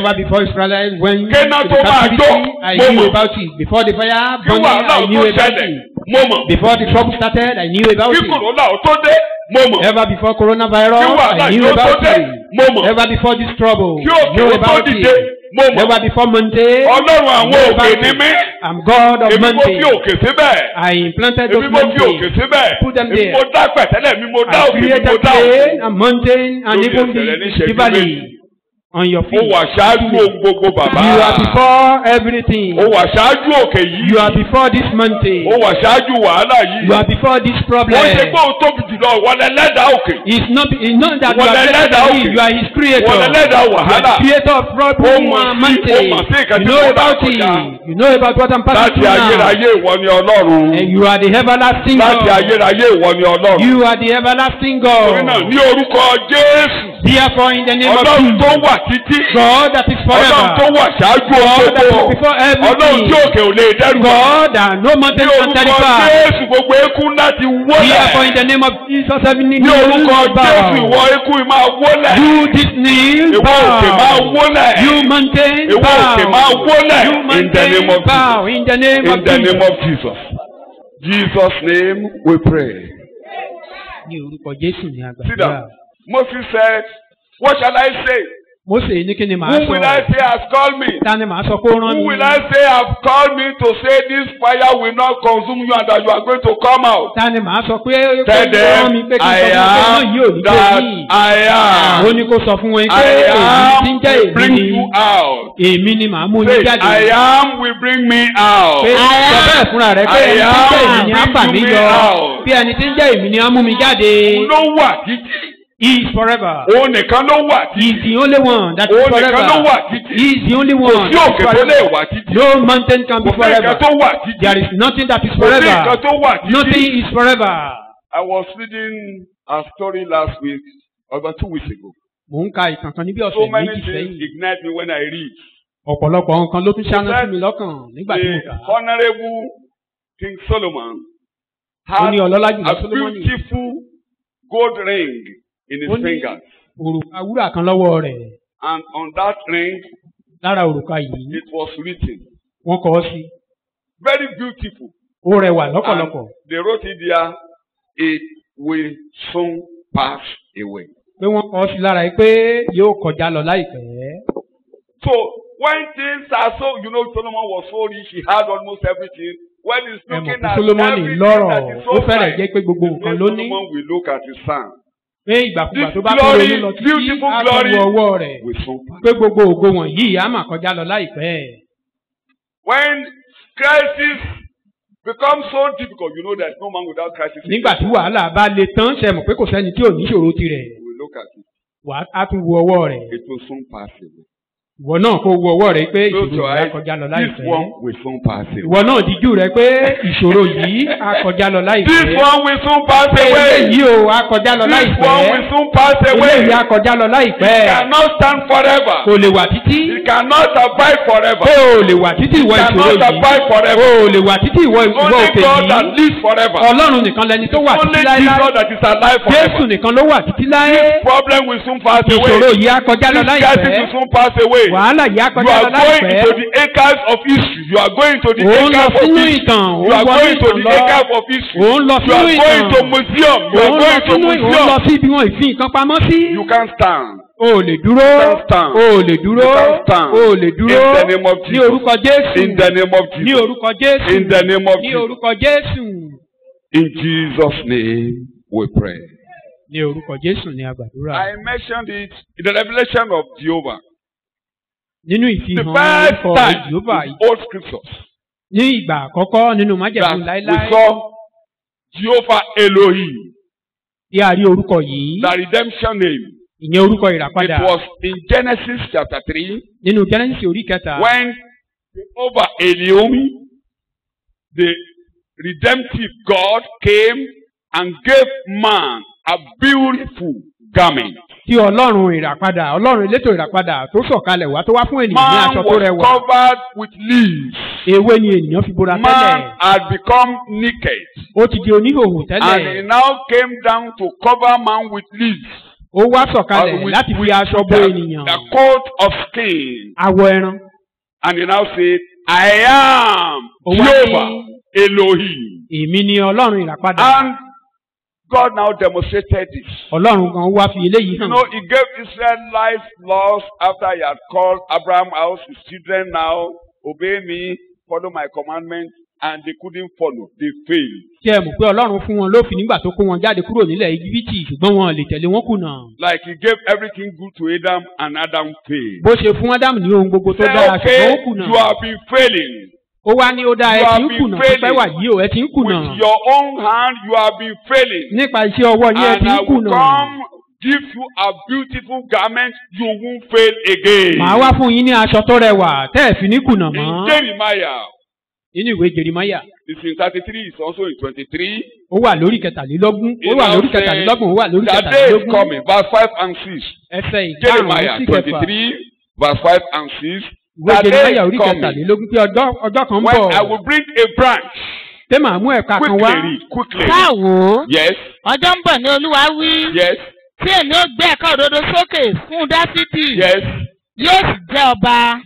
Ever before Israelites went Kéná to tó the máa jó, captivity, I mo knew mọ̀. about it. Before the fire Kí burning, wàhálà I ò knew tó about ṣẹlẹ̀, it. mo mọ̀. Before the trouble started, I knew about Kí it. kòrónà ò tó dé, mo mọ̀. Ever before coronavirus, Kí wàhálà I knew yóò tó about dé, it. mo mọ̀. Ever before this trouble, Kí I òkè knew ó tó about dìde, it. mo mọ̀. Ever before mountain, Ọlọ́run I àwọn knew òkè about ni it. mí. I'm God of Èmi mo mountain. fi òkè síbẹ̀. I implanted Èmi those mo fi òkè mountains. síbẹ̀. Put them Èmi there. mo dá pẹ̀tẹ́lẹ̀ mi, mo dá I òkè mi, mo created dá òkè. plain and mountain and Lórí even ẹsẹ̀ rẹ ní ìṣẹ́jú the valley on your Ó feet. wà ṣáájú ohun gbogbo bàbá. You are before everything. Ó wà ṣáájú òkè yìí. You are before this mountain. Ó wà ṣáájú wàhálà yìí. You are before this problem. Wọ́n ṣe pé ó tóbi jùlọ wọlé lẹ́dàá òkè. It's not that you Wọlé are lẹ́dàá better than òkè. him. You are his creator. Wọlé lẹ́dàá You are wàhálà. the creator of Ó problem mọ̀ and sí mountain. nǹkan You tí know mo bá about it. kọjá. You know about what I'm passing Láti through now. ayérayé ìwọ ni Ọlọ́run. And you are the everlasting Láti God. ayérayé ìwọ ni Ọlọ́run. You are the everlasting Torí náà God. ní orúkọ Jésù. Therefore, in the name of Ọlọ́run tó Jesus, wà títí. God that is Ọlọ́run tó forever, wà ṣáájú God that gbogbo. is before Ọlọ́run everything, tí òkè ò lè dẹ́rù bà. God that no Ní mountain can orúkọ terrify. Jésù gbogbo eékún láti Therefore, in wólẹ̀. the name of Jesus, every knee Ní orúkọ will Jésù ìwọ bow. eékún yìí máa wólẹ̀. You this knee Ìwọ òkè máa bow. wólẹ̀. You mountain Ìwọ òkè máa bow. wólẹ̀. You In the name mountain of bow. Jesus. In the name In of the name Jesus. of Jesus. Jesus' name we pray. Ní orúkọ Jésù ní Sit àgbàdúrà. down. Moses said, what shall I say? Mósè ní kí ni màá Who will I sọ? say has called me? Ta ni màá sọ pé ó rán Who mi? will I say have called me to say this fire will not consume you and that you are going to come out? Ta ni màá sọ pé ó Tell rán mi them, pé kí n I sọ fún wọn pé náà yóò am ní that pé yìí? I Ó am. ní kó sọ fún wọn pé I èmi tí ń jẹ́ am will èmi bring ni. you out. Èmi ni màá mú Say, yín jáde. I am will bring me out. Pé sọ bẹ́ẹ̀ fúnra rẹ̀ pé I ẹni tí ń jẹ́ èmi am ni á fà mí bring yọ. me out. Bí ẹni tí ń jẹ́ èmi ni á mú mi jáde. Ló wà títí. He is forever. Òun nìkan ló wà He is títí. the only one that is Òun nìkan ló wà forever. títí. He is the only Kò one sí that is òkè tó lè forever. wà títí. No mountain can be Kò sí nǹkan forever. tó wà títí. There is nothing that is Kò sí nǹkan forever. tó wà títí. Nothing is forever. I was reading a story last week, about 2 weeks ago. Mò ń ka ìtàn kan ní bí So ọ̀sẹ̀ many méjì things sẹ́yìn. ignite me when I read. Ọ̀pọ̀lọpọ̀ nǹkan ló tún ṣáná sí mi lọ́kàn nígbà tí mo kà The á. Honorable King Solomon Ó had ní ọlọ́lá jùlọ a Sólómọ́nì. beautiful gold ring in his Ó ní fingers. òrùka wúrà kan lọ́wọ́ rẹ̀. And on that ring, Lára òrùka yìí, it was written, wọ́n kọ ọ́ sí. very beautiful. Ó rẹwà And lọ́pọ̀lọpọ̀. they wrote it there, it will soon pass away. Pé wọ́n kọ ọ́ sí lára yìí pé yóò kọjá lọ láìpẹ́. So when things are so, Solomon was so rich, he had almost everything. When he's Ẹ mọ̀ looking pé at Sólómọ́nì everything lọ́rọ̀ that is ó so fẹ́rẹ̀ fine, jẹ́ pé gbogbo nǹkan ló ní. Solomon will look at his son. Pé ìgbàkúgbà This tó bá tó glory, ronú lọ títí beautiful á glory tún wo ọwọ́ rẹ̀. will soon pass. Pé gbogbo ògo wọ̀nyí á mà kọjá lọ láìpẹ́. When crisis becomes so difficult, there's no man without crisis. Nígbà tí wàhálà bá le tán ṣe mọ̀ pé kò sẹ́ni tí ò ní ìṣòro tirẹ̀. We will look at it. Wà á tún wo ọwọ́ rẹ̀. It will soon pass away. Ìwọ náà kó wo ọwọ́ rẹ̀ pé Close ìṣòro your yìí á eyes. kọjá lọ This láìpẹ́. one will soon pass away. Ìwọ náà díjú rẹ̀ pé ìṣòro yìí á kọjá lọ This láìpẹ́. one will soon pass Pé away. eléyìí o á kọjá lọ This one láìpẹ́. will soon pass away. Eléyìí á kọjá lọ It láìpẹ́. cannot stand forever. Kò lè wà títí. It cannot survive forever. Pé o lè wà títí ìwọ It ìṣòro cannot yìí. survive forever. O lè wà títí ìwọ Only òkè God that yìí. lives forever. Ọlọ́run nìkan lẹni tó wà Only títí Jesus láéláé. that is alive Jésù forever. nìkan ló wà títí láé. This problem will soon pass Ìṣòro away. yìí á kọjá lọ This crisis will láìpẹ́. soon pass away. Wàhálà yìí á You kọjá lọ are going láìpẹ́. into the acres of history. You are going to the Ó ń lọ acres of sínú history. ìtàn. You are Ó ń wọnú going to ìtàn the lọ. acres of history. Ó ń lọ You are sínú going to ìtàn. museum. You Ó are ń lọ going to sínú ó ń lọ museum. sí ibi wọn ìfi nǹkan pamọ́ sí. You can't stand. O ò lè dúró. You can't stand. O ò lè dúró. You can't stand. O ò lè dúró. In the name of Ní Jesus. orúkọ Jésù. In the name of Ní Jesus. orúkọ Jésù. In the name of Ní Jesus. orúkọ Jésù. In Jesus' name we pray. Ní orúkọ Jésù ni a gbàdúrà. I mentioned it in the revelation of Jehovah. Nínú The ìfihàn first orúkọ time Jèhófà in old scriptures ní ìgbà àkọ́kọ́ nínú májẹ̀mú that we láéláé. saw Jehovah Elohim, Tí a rí orúkọ yìí. the redemption name. Ìyẹn orúkọ It ìràpadà. was in Genesis chapter 3 Nínú Genesis orí kẹta. when Jehovah Elohim, the redemptive God, came and gave man a beautiful garment. Tí Ọlọ́run ìràpadà Ọlọ́run elétò ìràpadà tó sọ̀kalẹ̀ wá tó wá fún ènìyàn ní Man aṣọ tó was rẹwà. covered with leaves. Ewé ni ènìyàn fi bora Man tẹ́lẹ̀. had become naked. Ó ti di oníhòòhò And he tẹ́lẹ̀. now came down to cover man with leaves. ó wá sọ̀kalẹ̀ láti fi aṣọ bo ènìyàn. The coat of skin. Awọ ẹran. And he now said, I am Jehovah Elohim. Èmi ni Ọlọ́run ìràpadà. And God now demonstrated this. Ọlọ́run gan wá fi eléyìí hàn. You know, he gave Israelites laws after he had called Abraham out, his children now, obey me, follow my commandments, and they couldn't follow. They failed. Ṣé ẹ mọ̀ pé Ọlọ́run fún wọn lófin nígbà tó kó wọn jáde kúrò nílẹ̀ Íjíbítì ṣùgbọ́n wọn lè tẹ̀lé wọn kùnà. Like he gave everything good to Adam and Adam failed. Bó ṣe fún Ádámù ní ohun gbogbo tó dára ṣùgbọ́n ó kùnà. You have been failing. Ó wá ní ó dá ẹ ti ń kùnà pípẹ́ wà yìí o ẹ ti ń kùnà. With your own hand you have been failing. Nípa iṣẹ́ ọwọ́ yín ẹ ti ń kùnà. And I will come give you a beautiful garment you won't fail again. Màá wá fún yín ní aṣọ tó rẹwà tẹ́ ẹ̀ fi ní kùnà mọ́. In Jeremiah. Nínú ìwé Jeremáyà. It's in 33, it's also in 23. Ó wà lórí kẹtàlélógún. Ó wà lórí kẹtàlélógún. Ó wà lórí kẹtàlélógún. The day is coming, verse 5 and 6. Ẹsẹ̀ ìkarùn-ún sí kẹfà. Jeremiah 23, verse 5 and 6. Ìwé Jeremáyà orí kẹtàlélógún pé ọjọ́ kan ń bọ̀. When I will bring a branch. Ṣé màá mú ẹ̀ka kan wá? Quickly. Káwo. Yes. Ọjọ́ ń bọ̀ ní Olúwa wí. Yes. Tí èmi ó gbé ẹ̀ka òdodo sókè fún Dáfídì. Yes. Yóò sì jẹ́ ọba.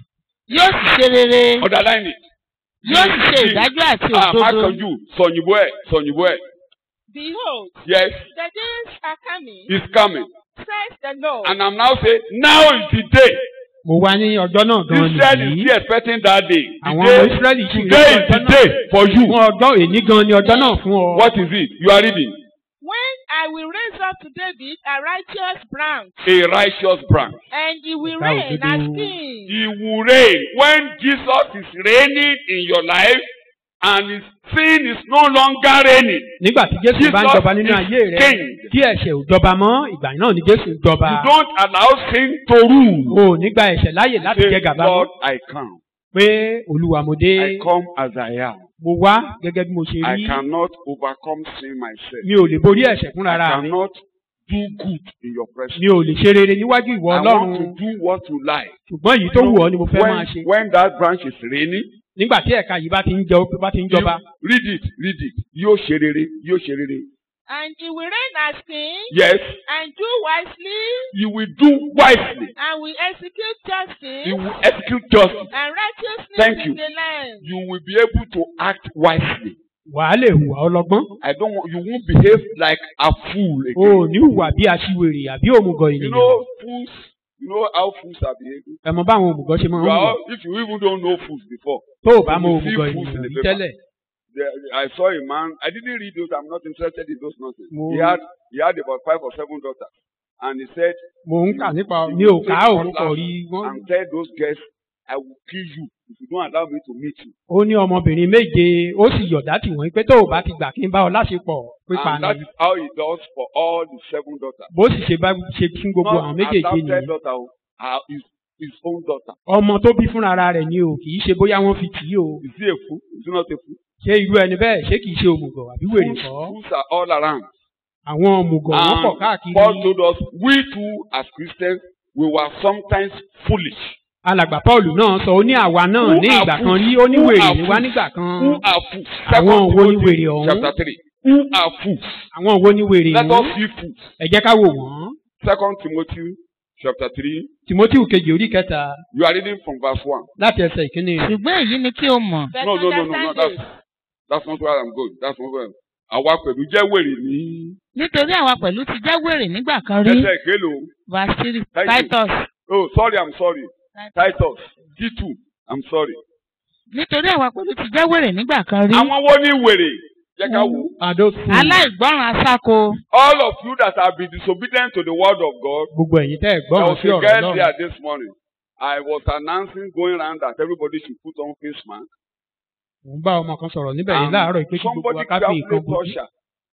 Yóò sì ṣe rere. Underline it. Yóò sì ṣe ìdájọ́ àti òdodo. Mákànjú, sọ̀yìnbó ẹ̀. Behold, yes. the days are coming. It's coming. Says the Lord. And I'm now saying, now is the day. Mo wá ní ọjọ́ náà gan-an nìyí. Israel is still expecting that day. Àwọn ọmọ Israẹli ṣì ń Today is the day for you. Fún ọjọ́ èní gan-an ni ọjọ́ náà fún ọ. What is it? You are reading. When I will raise up to David a righteous branch. A righteous branch. And he will reign as king. He will reign. When Jesus is reigning in your life and his sin is no longer reigning. Nígbà tí Jésù bá ń jọba nínú ayé rẹ̀, tí ẹ̀ṣẹ̀ ò jọba mọ́, ìgbà náà ni Jésù ń jọba. You don't allow sin to rule. O nígbà ẹ̀ṣẹ̀ láyè láti jẹ gàba mọ́. Lord, I come. Pé Olúwa mo dé. I come as I am. Mo wá gẹ́gẹ́ bí mo ṣe rí. I cannot overcome sin myself. Mi ò lè borí ẹ̀ṣẹ̀ fúnra mi. I cannot do good in your presence. Mi ò lè ṣe rere níwájú ìwọ Ọlọ́run. I want to do what you like. Ṣùgbọ́n èyí tó wù ọ́ ni mo fẹ́ máa ṣe. When that branch is reigning. Nígbà tí ẹ̀ka yìí bá ti ń jọba. Read it. Yóò ṣe rere. And he will reign as king. Yes. And do wisely. You will do wisely. And will execute justice. You will execute justice. And righteousness in the land. You will be able to act wisely. Wàá lè hùwà ọlọ́gbọ́n. You won't behave like a fool again. O ní hùwà bí aṣiwèrè àbí òmùgọ̀ ènìyàn. You know how fools are behaving. Ẹ mọ̀ báwọn òmùgọ̀ ṣe máa ń hùwà. If you even don't know fools before. Tó o bá mọ òmùgọ̀ ènìyàn rí tẹ́lẹ̀. I saw a man. I didn't read those. I'm not interested in those nonsense. He had about 5 or 7 daughters, and he said, "Mo ń kà nípa mi ò ká orúkọ rí wọn." And tell those girls, I will kill you if you don't allow me to meet you. Ó ní ọmọbìnrin méje, ó sì yọ̀dá tì wọ́n pé tó o bá ti gbà kí n bá ọ láṣepọ̀ pípa ni. And that is how he does for all the 7 daughters. Bó sì ṣe fún gbogbo àwọn méjèèjì nìyí. Not adopted daughter, his own daughter. Ọmọ tó bí fúnra rẹ̀ ni o, kì í ṣe bóyá wọ́n fi tì í o. Is he a fool? Is he not a fool? Ṣé irú ẹni bẹ́ẹ̀ ṣé kìí ṣe òmùgọ̀ àbí wèrè kọ́? Fools are all around. Àwọn òmùgọ̀ wọ́n pọ̀ káàkiri. Paul told us, we too as Christians, we were sometimes foolish. Alàgbà Pọ́ọ̀lù náà sọ ó ní àwa náà ní ìgbà kan rí ó ní wèrè ní wá nígbà kan. Who are fools? Àwọn wo ni wèrè ọ̀hún? Chapter 3. Who are fools? Àwọn wo ni wèrè ọ̀hún? Let us see fools. Ẹ jẹ́ ká wò wọ́n. 2 Timothy chapter 3. Timothy kejì orí kẹta. You are reading from verse 1. Láti ẹsẹ̀ ìkíní. Ṣùgbọ́n èyí ni kí o mọ̀. No. That's not where I'm going. That's not where àwa pẹ̀lú jẹ́ wèrè ní. Nítorí àwa pẹ̀lú ti jẹ́ wèrè nígbà kan rí. Ẹsẹ̀ ìkélo. Verse 3. Titus. Oh, sorry, I'm sorry. Titus. T2. I'm sorry. Nítorí àwa pẹ̀lú ti jẹ́ wèrè nígbà kan rí. Àwọn wo ni wèrè? Jẹ́ ká wò. Aláìgbọràn aṣáko. All of you that have been disobedient to the word of God. Gbogbo ẹ̀yin tẹ́ ẹ̀ gbọ́ràn sí ọ̀rọ̀ Ọlọ́run. Ọlọ́run. There this morning. I was announcing going around that everybody should put on face mask. Mo ń bá ọmọ kan sọ̀rọ̀ níbẹ̀ yìí láàárọ̀ ìpè kí gbogbo wa ká fi nǹkan bojú.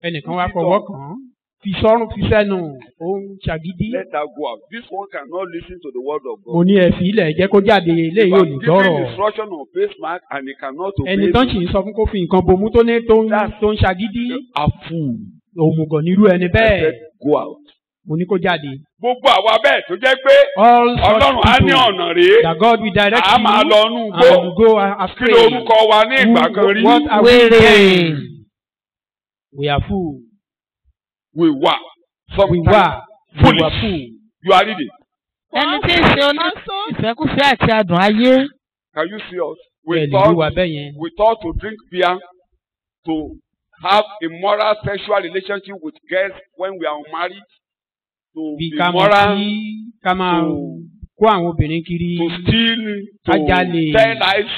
Ẹnìkan wá fọwọ́ kàn án. Fi sọ́run fi sẹ́nu. Ó ń ṣàgídí. Let that go out. This one cannot listen to the word of God. Mo ní ẹ fi ilẹ̀ jẹ́ kó jáde eléyìí ò ní gbọ́rọ̀. Giving instruction on face mask and he cannot obey. Ẹni tán sì ń sọ fún kó fi nǹkan bomú tó ń ṣàgídí. A fool. Òmùgọ̀ nírú ẹni bẹ́ẹ̀. Go out. Mo ní kó jáde. Gbogbo àwa bẹ́ẹ̀ tó jẹ́ pé Ọlọ́run á ní ọ̀nà rèé. That God will direct you. A máa lọ inú igbó. And go astray. Kí ló orúkọ wa ní ìgbà kan rí? What are we doing? We are fools. We were. We were. Foolish. You are reading. Ẹni tí ń ṣe ìfẹ́kúfẹ́ àti adùn ayé. Can you see us? We thought to drink beer, to have immoral sexual relationship with girls when we are married, to be moral, kó àwọn obìnrin kiri, to steal, to tell lies,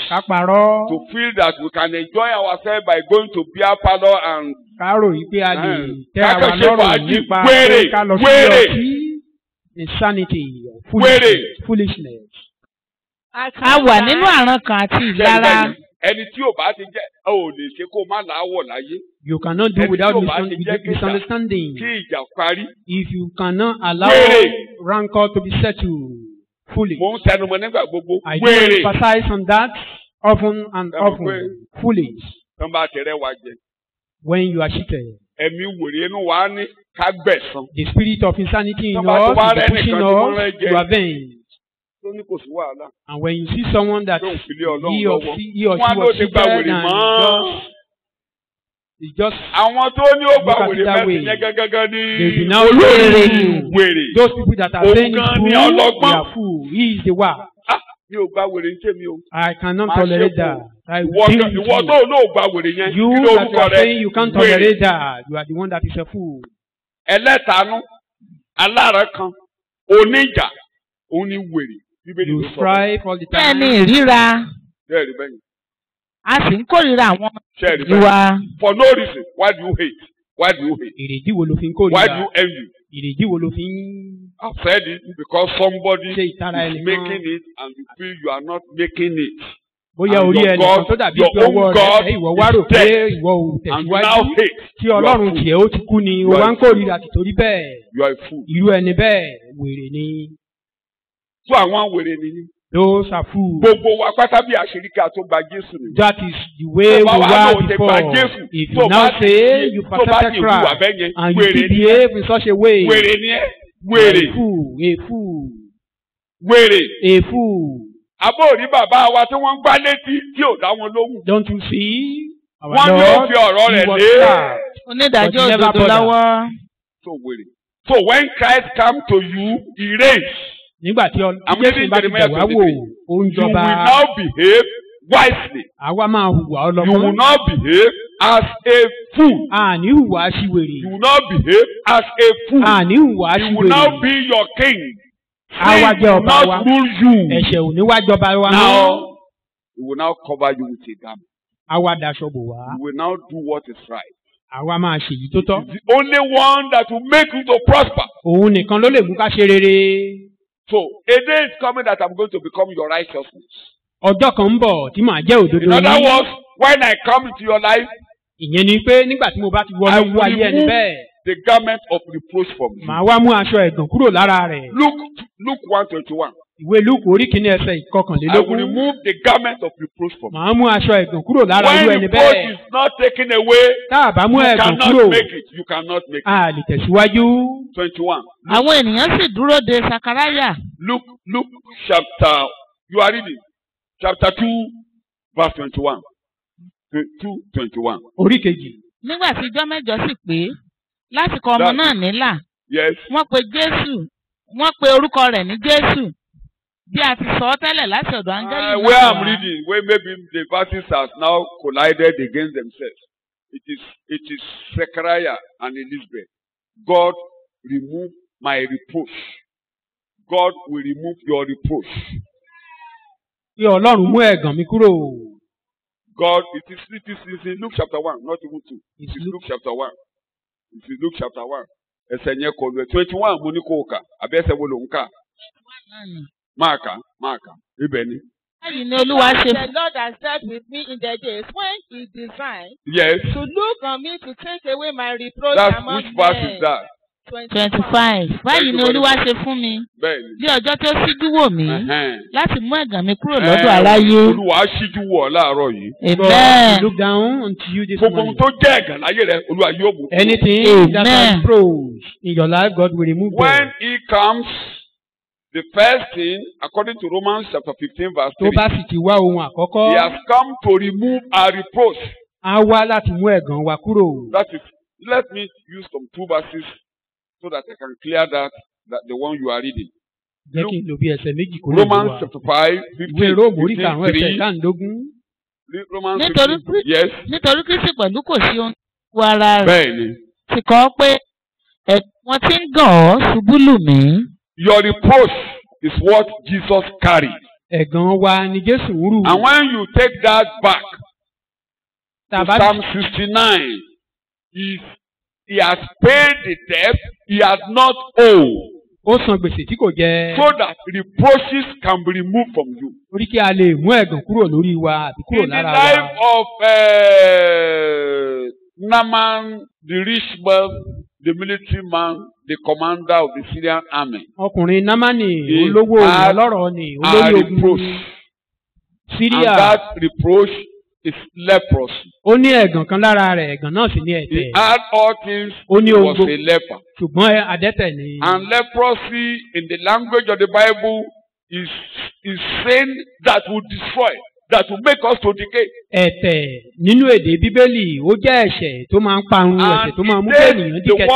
to feel that we can enjoy ourselves by going to beer parlor and kárò yìí pé a lè tẹ́ àwa lọ́rùn nípa pé ká lọ sí ọtí. Insanity, foolishness. A wà nínú àrùn kan àti ìlara. Ẹni tí ò bá ti jẹ́ ò lè ṣe kó má láwọ̀ láyé. You cannot do without misunderstanding. Kí ìjà parí. If you cannot allow rancor to be settled. Foolish. Mo ń tẹnumọ́ nígbà gbogbo. I do emphasize on that often and often. Foolish. Tán bá tẹ̀rẹ̀ wá jẹ. When you are cheated. Ẹ̀mí wèrè inú wa ní ká gbẹ̀san. The spirit of insanity in us is pushing us to avenge. And when you see someone that he or she was cheated and it's just àwọn tó ní ó gba wèrè mẹ́sìn yẹn gángan ní wèrè. Those people that are saying fool, they are fool. He is the one. Mi ò gba wèrè ní tèmi o. I cannot tolerate that. Ìwọ tó ló gba wèrè yẹn. You that are saying you can't tolerate that. You are the one that is a fool. Ẹlẹ́tanú, alára kan, oníjà, òun ni wèrè. You strive all the time. Bẹ́ẹ̀ni ìríra. Bẹ́ẹ̀ni bẹ́ẹ̀ni. A sì ń kórìíra àwọn ìwà. For no reason, why do you hate? Why do you hate? Ìrèdí wo ló fi ń kórìíra? Why do you envy? Ìrèdí wo ló fi ń. I've said it because somebody is making it and you feel you are not making it. Bóyá orí ẹnìkan tó dàbí pé ọwọ́ rẹ̀ ìwọ wá rò pé ìwọ ò tẹ̀síwájú tí Ọlọ́run tiẹ̀ ó ti kú ni o wá ń kórìíra tìtorí bẹ́ẹ̀. You are a fool. Irú ẹni bẹ́ẹ̀ wèrè ni. Tó àwọn wèrè nìyí. Those are fools. Gbogbo wa pátá bí àṣírí ká tó gba Jésù ni. That is the way we were before. If you now say you perfect Christ and you still behave in such a way. Wèrè ni ẹ́. Wèrè. A fool. A fool. Wèrè. A fool. Àbó rí bàbá wa tí wọ́n ń gbá létí tí ò dá wọn lóhùn. Don't you see? Wọ́n ní ó fi ọ̀rọ̀ rẹ̀ lé. Onídàájọ́ òdodo lọ́wọ́. So wèrè. So when Christ come to you, he reigns. Nígbà tí Jésù bá ti bẹ̀ wá wò, ó ń jọba. You will now behave wisely. Àwa máa hùwà ọlọ́gbọ́n. You will not behave as a fool. Àní hùwà aṣiwèrè. You will not behave as a fool. Àní hùwà aṣiwèrè. He will now be your king. Àwa jẹ́ ọba wa. He will not rule you. Ẹ̀ṣẹ̀ ò ní wá jọba wa. Now, he will now cover you with a garment. Àwa daṣọ bò wá. He will now do what is right. Àwa máa ṣe èyí tó tọ́. He is the only one that will make you to prosper. Òun nìkan ló lè mú ká ṣe rere. So, a day is coming that I'm going to become your righteousness. Ọjọ́ kan ń bọ̀ tí màá jẹ́ òdodo yín. In other words, when I come into your life, ìyẹn ni pé nígbà tí mo bá ti wọnú wọ ayé ẹni bẹ́ẹ̀. The garment of reproach from you. Màá wá mú aṣọ ẹ̀gàn kúrò lára rẹ̀. Luke 1:21. Ìwé Lúùkù orí kìíní ẹsẹ̀ ìkọkànlélógún. I will remove the garment of reproach from you. Màá mú aṣọ ẹ̀gàn kúrò lára irú ẹni bẹ́ẹ̀. When reproach is not taken away, tá a bá mú ẹ̀gàn kúrò, you cannot make it. A lè tẹ̀síwájú. 21. Àwọn ènìyàn sì dúró de Sakaraya. Luke chapter, you are reading, chapter 2, verse 21. 2:21. Orí kejì. Nígbà tí ijọ́ mẹ́jọ sì pé láti kọ ọmọ náà nílà. Yes. Wọ́n pe orúkọ rẹ̀ ní Jésù. Bí a ti sọ ọ́ tẹ́lẹ̀ láti ọ̀dọ̀ áńgẹ́lì náà. Where I'm reading, where maybe the verses have now collided against themselves. It is Zechariah and Elizabeth. God remove my reproach. God will remove your reproach. Bí Ọlọ́run mú ẹ̀gàn mi kúrò. God, it is in Luke chapter 1, not even 2. It is Luke chapter 1. It is Luke chapter 1. Ẹsẹ̀ yẹn kọ lu ẹ̀ 21 mo ní kó o kà àbí ẹsẹ̀ wo ló ń kà? Máa kà ibẹ̀ ni. Báyìí ni Olúwa ṣe. The Lord has dealt with me in the days when he designed. Yes. To look on me to take away my reproach That's among which verse is that? 25. Báyìí ni Olúwa ṣe fún mi. Ní ọjọ́ tó síjú wò mí láti mú ẹ̀gàn mi kúrò lọ́dọ̀ aráyé. Olúwa síjú wò láàárọ̀ yìí. Amen. Look down unto you this morning. Gbogbo tó jẹ́ ẹ̀gàn láyé rẹ̀ Olúwa yóò mú. Anything that has reproach in your life, God will remove them. When he comes, the first thing, according to Romans chapter 15 verse 3. Tó bá sì ti wá ohun àkọ́kọ́. He has come to remove our reproach. A wá láti mú ẹ̀gàn wa kúrò. That is, let me use some 2 verses so that I can clear that the one you are reading. Jẹ́ kí n lò bí ẹsẹ̀ méjì kó lè wá. Romans chapter 5, 15, Ìwé Róòmù orí karùn-ún ẹsẹ̀ káàndógún. Romans Nítorí 15, yes. nítorí Kristi pẹ̀lú kò sí ohun wo ara rẹ̀. Bẹ́ẹ̀ni. Sì kọ́ pé wọ́n ti ń gàn ọ́ ṣubú lù mí. Your reproach is what Jesus carried. Ẹ̀gàn wa ni Jésù rù. And when you take that back to Psalm 69, he has paid the debt he has not owed. Ó san gbèsè tí kò jẹ. So that reproaches can be removed from you. Orí kí a lè mú ẹ̀gàn kúrò lórí wa àbí kúrò lára wa. In the life of Naaman, the rich man, the military man, the commander of the Syrian army. Ọkùnrin Námánì olówó ọlọ́rọ̀ ni olórí ogun Syria. And that reproach is leprosy. Ó ní ẹ̀gàn kan lára rẹ̀, ẹ̀gàn náà sì ní ẹ̀tẹ̀. He had all things, he was a leper. Ṣùgbọ́n adẹ́tẹ̀ ni. And leprosy in the language of the Bible is sin that will destroy, that will make us to decay. Ẹ̀tẹ̀ nínú èdè Bíbélì ó jẹ́ ẹ̀ṣẹ̀ tó máa ń parun, ẹ̀ṣẹ̀ tó máa ń mú kí ènìyàn díkẹ̀tẹ̀.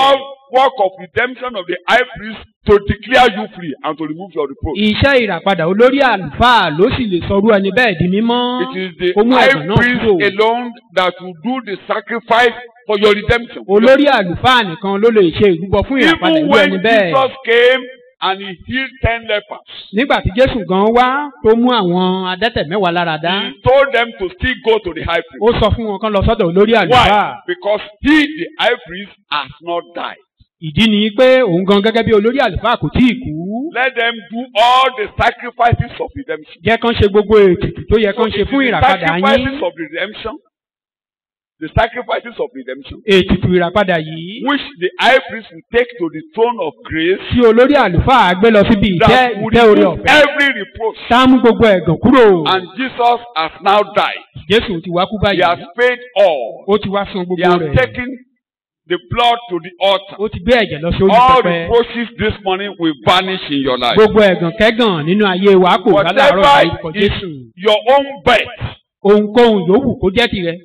The work of redemption of the high priest to declare you free and to remove your reproach. Iṣẹ́ ìràpadà olórí àlùfáà ló sì lè sọrú ẹni bẹ́ẹ̀ di mímọ́. It is the high priest alone that will do the sacrifice for your redemption. Olórí àlùfáà nìkan ló lè ṣe ìrúbọ fún ìràpadà ìlú ẹni bẹ́ẹ̀. Even when Jesus came and he healed 10 lepers. Nígbà tí Jésù gan wá tó mú àwọn adẹ́tẹ̀ 10 lára dá. He told them to still go to the high priest. Ó sọ fún wọn kán lọ sọ́dọ̀ olórí àlùfáà. Why? Because he, the high priest, has not died. Ìdí ni pé òun gan gẹ́gẹ́ bí olórí àlùfáà kò tíì kú. Let them do all the sacrifices of redemption. Jẹ́ kán ṣe gbogbo ètùtù tó yẹ kán ṣe fún ìràpadà yín. Sacrifices of redemption. The sacrifices of redemption. Ètùtù ìràpadà yìí. Which the high priest will take to the throne of grace. Tí olórí àlùfáà gbé lọ síbi ìtẹ́ orí ọ̀fẹ́. Every reproach. Sáàmù gbogbo ẹ̀gàn kúrò. And Jesus has now died. Jésù ti wá kú báyìí. He has paid all. Ó ti wá san gbogbo rẹ̀. He has taken the blood to the altar. Ó ti gbé ẹ̀jẹ̀ lọ sí orí pẹpẹ. All reproaches this morning will vanish in your life. Gbogbo ẹ̀gàn kẹ́gàn nínú ayé wa kò wá láàárọ̀ àìkọ́ Jésù. Your own bet. Ohunkóhun yòówù kó jẹ́ tirẹ̀.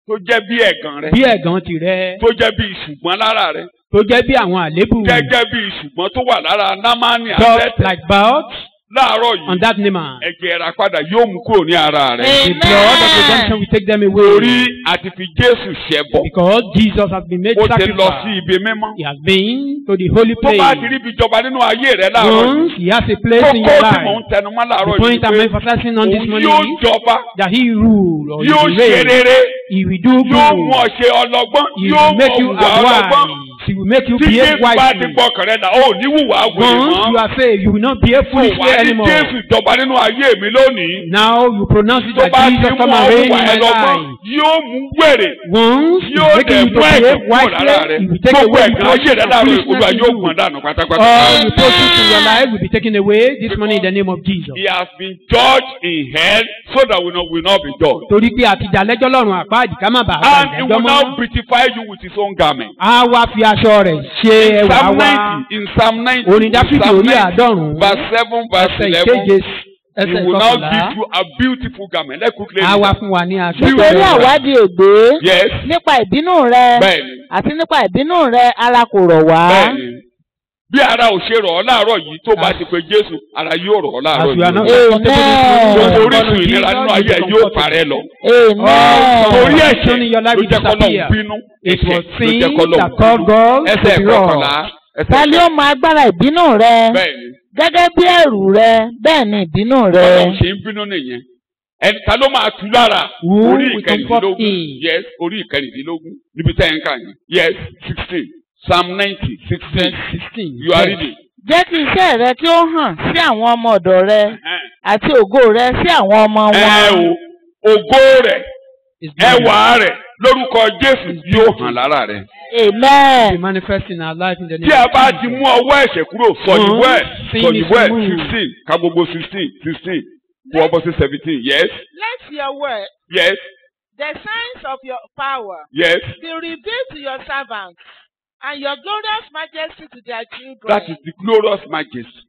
Tó jẹ́ bí ẹ̀gàn rẹ. Bí ẹ̀gàn tirẹ̀. Tó jẹ́ bí ìṣùgbọ́n lára rẹ. Tó jẹ́ bí àwọn àlébù. Gẹ́gẹ́ bí ìṣùgbọ́n tó wà lára Námánì àtẹ́tẹ̀. Just like birds. Láàárọ̀ yìí. On that Naaman. Ẹ̀jẹ̀ ìràpadà yóò mú kúrò ní ara rẹ. The blood of redemption will take them away. Torí àti fi Jésù ṣẹbọ. Because Jesus has been made sacrifice. Ó ti lọ sí ibi mímọ́. He has been to the holy place. Tó bá ti rí ibi jọba nínú ayé rẹ láàárọ̀ yìí. Once he has a place in your life. Kókó tí mò ń tẹnumọ́ láàárọ̀ yìí. The point I'm emphasizing on this morning is. Yóò jọba. That he rule or he will reign. Yóò ṣe rere. He will do good. Yóò mú ọ ṣe ọlọ́gbọ́n. He will make you wise. He will make you behave wisely. Tí Jésù bá ti gbọ́kàn rẹ̀ dà, ó ní wùwà wèrè mọ́. Once you are saved, you will not behave foolishly anymore. Jésù jọba nínú ayé mi lónìí. Now you pronounce it that Jesus come and reign in my life. Yóò mú wèrè. Once you make you to behave wisely, you will take away the foolishness in you. All the reproaches in your life will be taken away this morning in the name of Jesus. He has been judged in hell so that we will not be judged. Torí pé àti ìdálẹ́jọ́ lọ́run àpáàdì ká má bàa and he will now beautify you with his own garment. A wá fi aṣọ rẹ̀ ṣe ẹwà wá. In Psalm 90, orin Dáfídì orí àádọ́rùn-ún. verse 7, verse 11. He will now give you a beautiful garment. Let's quickly read. A wá fún wa ní aṣọ. Nítorí àwádìí ègbé. Yes. Nípa ìbínú rẹ. Bẹ́ẹ̀ni. Àti nípa ìbínú rẹ ara kò rọ̀ wá. Bẹ́ẹ̀ni. Bí ara ò ṣe rọ̀ ọ́ láàárọ̀ yìí tó bá ti pe Jésù, ara yóò rọ̀ ọ́ láàárọ̀ yìí. Amen. Orísun ìnira nínú ayé ẹ̀ yóò parẹ́ lọ. Amen. Torí ẹ̀ṣẹ̀ ló jẹ́ kọ́ lọ́hùn bínú. It was sin Ẹ̀ṣẹ̀ ló jẹ́ that kọ́ called God lọ́hùn ẹsẹ̀ kọkànlá. Ta ni ó mọ agbára ìbínú rẹ? Bẹ́ẹ̀ni. Gẹ́gẹ́ bí ẹ̀rù rẹ, bẹ́ẹ̀ ni ìbínú rẹ. Ọlọ́run ṣe ń bínú nìyẹn. Ẹni ta ló máa tú lára? Orí ìkẹrìndínlógún. Yes, orí ìkẹrìndínlógún. Níbi tẹ́ ẹ̀ ń kà yín. Yes, 16. Psalm 90, 16. You are reading. Jẹ́ kí iṣẹ́ rẹ kí ó hàn sí àwọn ọmọ ọ̀dọ̀ rẹ àti ògo rẹ sí àwọn ọmọ wọn. Ògo rẹ̀, ẹwà rẹ̀ lórúkọ Jésù yóò hàn lára rẹ̀. Amen. Be manifest in our life in the name of Jesus. Tí a bá ti mú ọwọ́ ẹ̀ṣẹ̀ kúrò, sọ̀yìnwó ẹ̀ 16, ká gbogbo 16, kó ọbọ̀ sí 17, yes. Let your word. Yes. The signs of your power. Yes. Be revealed to your servants. And your glorious majesty to their children. That is the glorious majesty.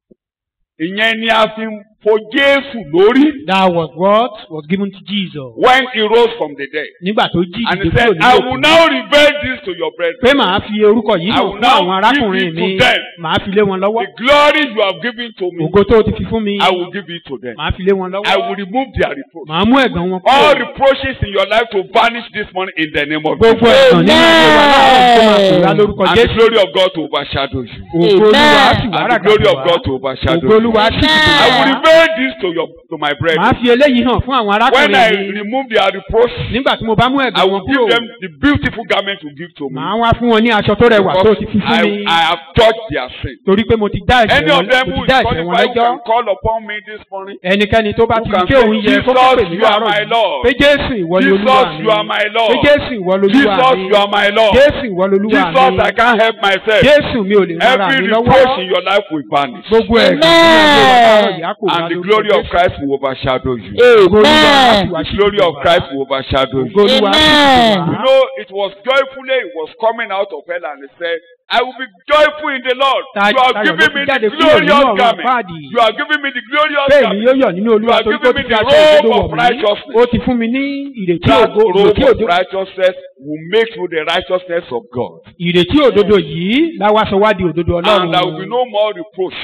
Ìyẹn ni a fi fo Jésù lórí. That was what was given to Jesus. When he rose from the dead. Nígbà tó jí And he said, I will now reveal this to your brethren. Pé màá fi orúkọ yìí hàn fún àwọn arákùnrin mi. Màá fi lé wọn lọ́wọ́. The glory you have given to me. Ògo tó ti fi fún mi. I will give it to them. Màá fi lé wọn lọ́wọ́. I will remove their reproach. Màá mú ẹ̀gàn wọn kúrò. All reproaches in your life to vanish this morning in the name of Jesus. Gbogbo ẹ̀gàn nínú ayé wa náà tó máa kúrò lórúkọ Jésù. And the glory of God to overshadow you. Ògo Olúwa sì wá And the glory of God to overshadow you. Ògo Olúwa sì kìkì. I will reveal this to my brethren. Màá fi eléyìí hàn fún àwọn arákùnrin mi. When I remove their reproach, nígbà tí mo bá mú I ẹ̀gàn wọn will give kúrò. them the beautiful garment to give to me. Màá wá fún wọn ní aṣọ tó rẹwà tó ti fi fún mi. I have touched their sin. Torí pé mo ti dá ẹ̀ṣẹ̀ Any wọn of them who is lẹ́jọ́. qualified can call upon me this morning. Ẹnikẹ́ni tó bá ti You kí can òun say, yẹ kó Jesus, pè mí you are láàárọ̀ my yìí. Lord. Pé Jésù ìwọ ni Olúwa Jesus, mi. you are my Lord. Pé Jésù ìwọ lolúwa Jesus, mi. you are my Lord. Jésù ìwọ lolúwa mi. Jesus, I can't help myself. Jésù mi ò lè rárá Every mi reproach in lọ́wọ́. your life will vanish. Gbogbo ẹ̀gàn tí wọ́n gbé wọn láàárọ̀ yìí á kò wá And the lórúkọ glory of Jésù. Christ will overshadow you. Amen. The glory of Christ will overshadow you. Ògo Olúwa sì kìkì You wá. know, it was joyfully he was coming out of hell and he said, I will be joyful in the Lord. You are giving me the glorious garment. You are giving me the glorious Bẹ́ẹ̀ ni garment. yóò yọ̀ nínú Olúwa torí tó ti fi aṣọ òdodo wọ̀ mí. Ó ti fún mi ní ìrètí That ògo. robe of righteousness will make you the righteousness of God. Ìrètí òdodo yìí láwa sọ wá di òdodo And there will be Ọlọ́run. no more reproach.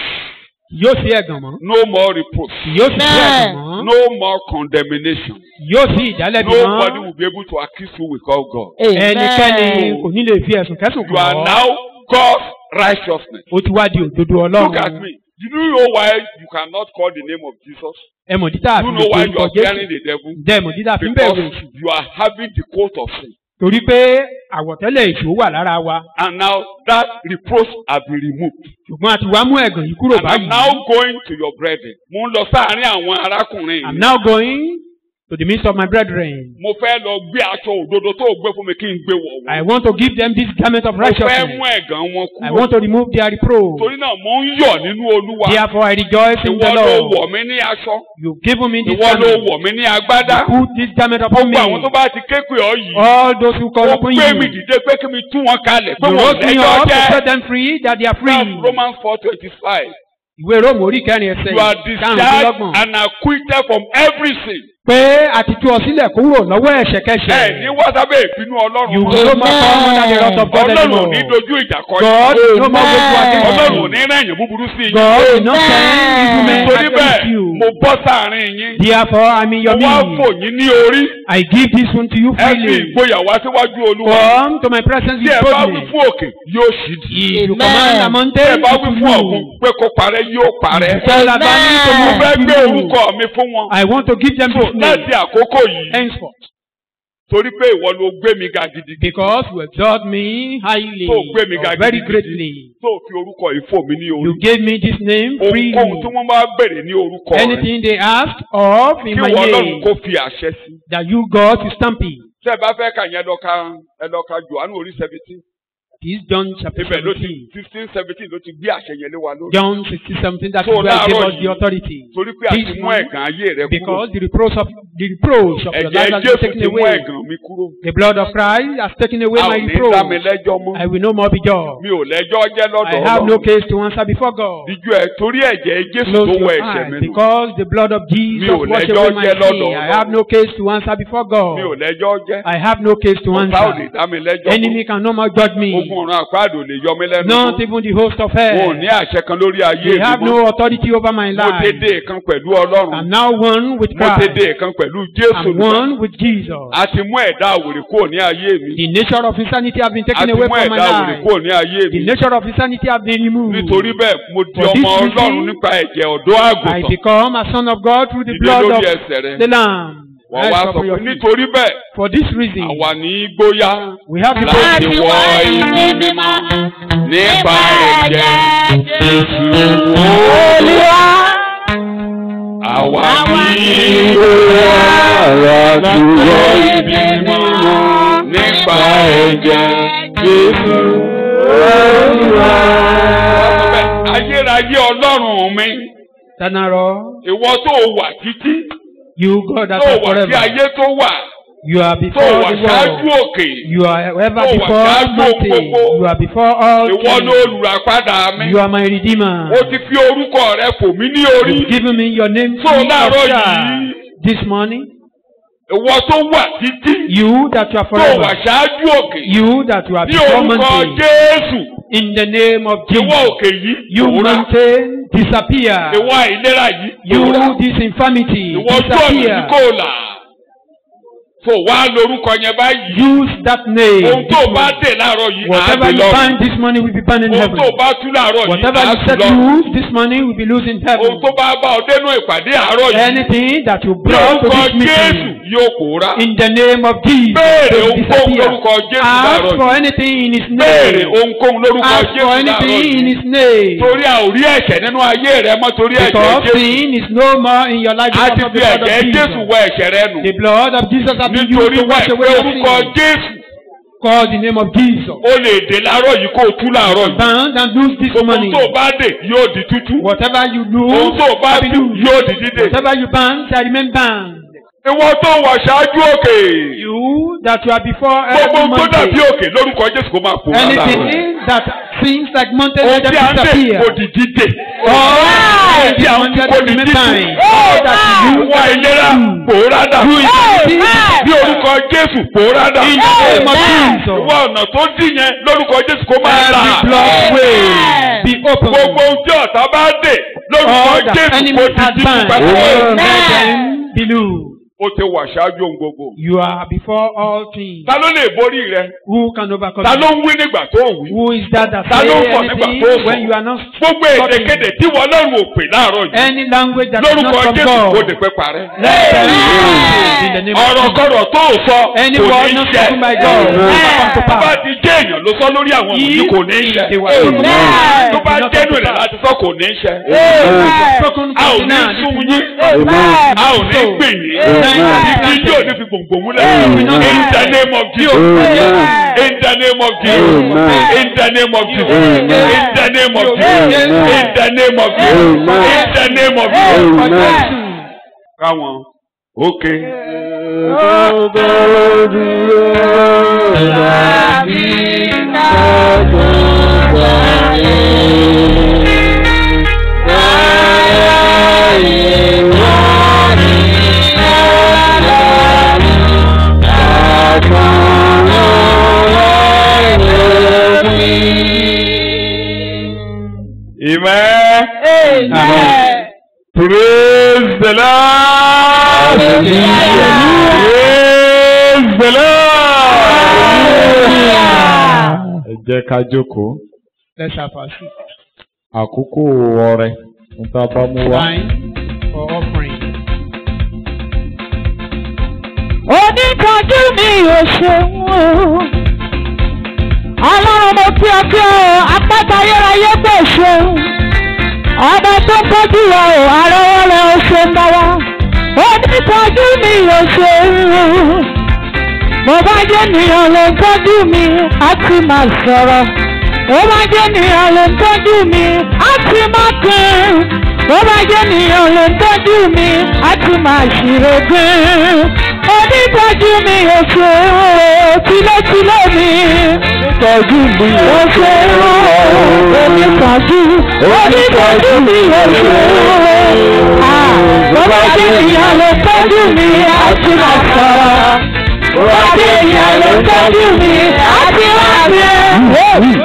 Yóò sí ẹ̀gàn mọ́. No more reproach. Yóò sí ẹ̀gàn mọ́. No more condemnation. Yóò sí ìdálẹ́bi Nobody mọ́. will be able to accuse you without God. Ẹnikẹ́ni kò ní lè fi ẹ̀sùn kẹ́sùn You are kàn ọ́. now God's righteousness. Ó ti wá di òdodo Look at Ọlọ́run. me. Do you know why you cannot call the name of Jesus? Ẹ mọ̀ dídá Do àfi you know why lè you orúkọ are fearing Jésù. the devil? Ǹjẹ́ ẹ mọ̀ dídá àfi ń Because bẹ̀rù èṣù. you are having the coat of sin. Torí pé àwọ̀tẹ́lẹ̀ èṣù wà lára wa. And now that reproach has been removed. Ṣùgbọ́n a ti wá mú ẹ̀gàn yìí kúrò And I'm báyìí. now going to your brethren. Mo ń lọ sáàárín àwọn arákùnrin I'm mi. now going to the midst of my brethren. Mo fẹ́ lọ gbé aṣọ òdodo tó gbé fún mi kí n gbé wọ̀ I wọ́n. want to give them this garment of Mo fẹ́ righteousness. mú ẹ̀gàn wọn I kúrò. want to remove their reproach. Torí náà mo ń yọ̀ nínú Olúwa. Therefore I rejoice in the Ìwọ ló Lord. wọ̀ mí ní aṣọ. You've given me this Ìwọ ló garment. wọ̀ mí ní agbádá. You put this garment upon me. Gbogbo àwọn tó bá ti ké pè ọ́ yìí. All those who call Ó upon gbé mi you. dìde pé kí mi tú wọn kalẹ̀. Pé You wọ́n rose me lẹ́jọ́ up to jẹ́. set them free, that they are free. That's Romans 4:25. Ìwé Róòmù orí kẹrin ẹsẹ̀ You are discharged karùndínlọ́gbọ̀n. and acquitted from every sin. Pé a ti tú ọ sílẹ̀ kúrò lọ́wọ́ ẹ̀ṣẹ̀ Ẹ ní kẹ́ṣẹ̀. wásábẹ́ ìpinnu Ọlọ́run. You will no more come under the wrath of God Ọlọ́run ò anymore. ní dojú ìjà kọ God yín. no more go to against Ọlọ́run ò you. ní rẹ̀yìn búburú sí yín. God will not send evil men Torí against bẹ́ẹ̀, you. mo bọ́ sáàrin yín. Therefore I'm in your Mo wá fò midst. yín ní orí. I give this one to you Ẹ fi freely. ìgboyà wá síwájú Olúwa. Come to my presence Tí ẹ with bá wí boldness. fún òkè, yóò ṣí di. If you command the Tí ẹ mountain bá to wí fún ọ̀gbun move, pé kó parẹ́, yóò parẹ́. tell the valley to Mo move fẹ́ gbé to move. orúkọ mi fún wọn. I want to give them So this name láti àkókò yìí, henceforth. torí pé ìwọ ló gbé mi ga gidigidi. Because you exalt me highly, Tó gbé mi ga or very gidigidi. greatly. Tó fi orúkọ yìí fò mí ní orí. You gave me this name Ohunkóhun tí freely. wọ́n bá béèrè ní orúkọ rẹ̀. Anything they ask of in Kí my wọ́n Ọlọ́run name, kó fi àṣẹ sí. that you God will stamp it. Tẹ́ ẹ bá fẹ́ kà yẹn ẹ lọ ka Jòhánù orí 17. This John chapter Ibẹ̀ ló 17. ti 16-17 ló ti gbé àṣẹ yẹn lé wa lórí. John 16:17. That is So where I gave láàárọ̀ us the authority. Torí pé àti This mú one, ẹ̀gàn ayé rẹ kúrò. because the reproach of your life Ẹ̀jẹ̀ has been Jésù taken ti mú away. ẹ̀gàn mi kúrò. The blood of Christ has taken away A ò my ní dá mi reproach. lẹ́jọ́ mọ́. I will no more be judged. Mi ò lẹ́jọ́ jẹ́ I lọ́dọ̀ have no Ọlọ́run. case to answer before God. Díjú ẹ̀ torí ẹ̀jẹ̀ Jésù Close tó wọ your ẹ̀ṣẹ̀ mi eyes, nù. because the blood of Mi Jesus ò washed lẹ́jọ́ away my jẹ́ lọ́dọ̀ sin. I Ọlọ́run. have no case to answer before Mi ò God. lẹ́jọ́ jẹ́. I have no case to Ọ̀tá ò lè answer. dá mi lẹ́jọ́ mọ́. Enemy can no more judge me. Ogun ọ̀run àpáàdé ò lè yọ mí lẹ́nu Not mọ́. even the host of Wọn ò ní hell. àṣẹ kan lórí ayé They mi have mọ́. no authority over my Mo life. dédé kan pẹ̀lú Ọlọ́run. I'm now one with Mo Christ. dédé kan pẹ̀lú Jésù. I'm one with Jesus. A ti mú ẹ̀dá àwòrán kúrò ní ayé mi. The nature of insanity has been A taken ti away mú from my ẹ̀dá àwòrán life. kúrò ní ayé The mi. nature of insanity has been removed. Nítorí bẹ́ẹ̀, mo di For this ọmọ reason, Ọlọ́run nípa ẹ̀jẹ̀ ọ̀dọ́ I àgùntàn. become a son of God through the Dìde blood lórí of ẹsẹ̀ rẹ. the Lamb. Wọ́n Rise wá up sọ for your pé feet. nítorí bẹ́ẹ̀, For this reason, àwa ní gbóyà we have the láti boldness wọ ìlú mímọ́ nípa ẹ̀jẹ̀ Jésù Olúwa. Àwa ní gbóyà láti wọ ìlú mímọ́ nípa ẹ̀jẹ̀ Jésù Olúwa. Ayérayé Ọlọ́run mi, Tanaro, ìwọ tó wà títí, you God that tó are wà sí forever. ayé tó wà. You are before the world. You are ever before mountain. You are before all things. You are my redeemer. You've given me your name this morning. You that you are forever. You that you are before mountain. In the name of Jesus. You mountain disappear. You this infirmity disappear. Use that name. Whatever you bind this morning will be bound in heaven. Whatever you set loose this morning will be loose in heaven. Anything that you brought to this meeting, in the name of Jesus, will disappear. Ask for anything in His name. Ask for anything in His name. Because sin is no more in your life because of the blood of Jesus. The blood of Jesus has been used to wash away your sin. Call the name of Jesus. Bound and loose this morning. Whatever you lose, whatever you bound shall remain bound. You that you are before every mountain. Anything that seems like mountain let them disappear. All that remain time. All that you be open. All that enemies had bound, be loose. You are before all things. Who can overcome you? Who is that says anything when you are not talking? Any language that is not from God, let in the name of Jesus. Any word not spoken by God will come to pass. He is the word. In the name of Jesus. In the name of Jesus. In the name of Jesus. In the name of Jesus. In the name of Jesus. In the name of Jesus. Come on. Okay. Amen. Amen. Praise the Lord. Praise the Lord. Ẹ jẹ́ ká jókòó. Let's have a seat. Àkókò ọrẹ ń tá bá mú wá. Time for offering. Oníkanjú mi ò ṣeun o. Ọlọ́run mo kí ọ kí ọ apáta ayérayé pè ṣeun. Ọba tó tọ́jú wa o, àrọ́wọ́ rẹ̀ ó ṣe ń bá wa. Oníkanjú mi ò ṣeun. Mo bá jẹ́ ènìyàn ló ń tọ́jú mi, á ti máa sọ̀rọ̀. Mo bá jẹ́ ènìyàn ló ń tọ́jú mi, á ti máa kún. Mo bá jẹ́ ènìyàn ló ń tọ́jú mi, á ti máa ṣírò gan. Oníkanjú mi ò ṣeun, tílétílé mi. Oníkanjú mi ò ṣeun, oníkanjú mi ò ṣeun. Mo bá jẹ́ ènìyàn ló ń tọ́jú mi, á ti máa sọ̀rọ̀. Bọ́dé ìyá ló tọ́jú mi, àti máa gbé.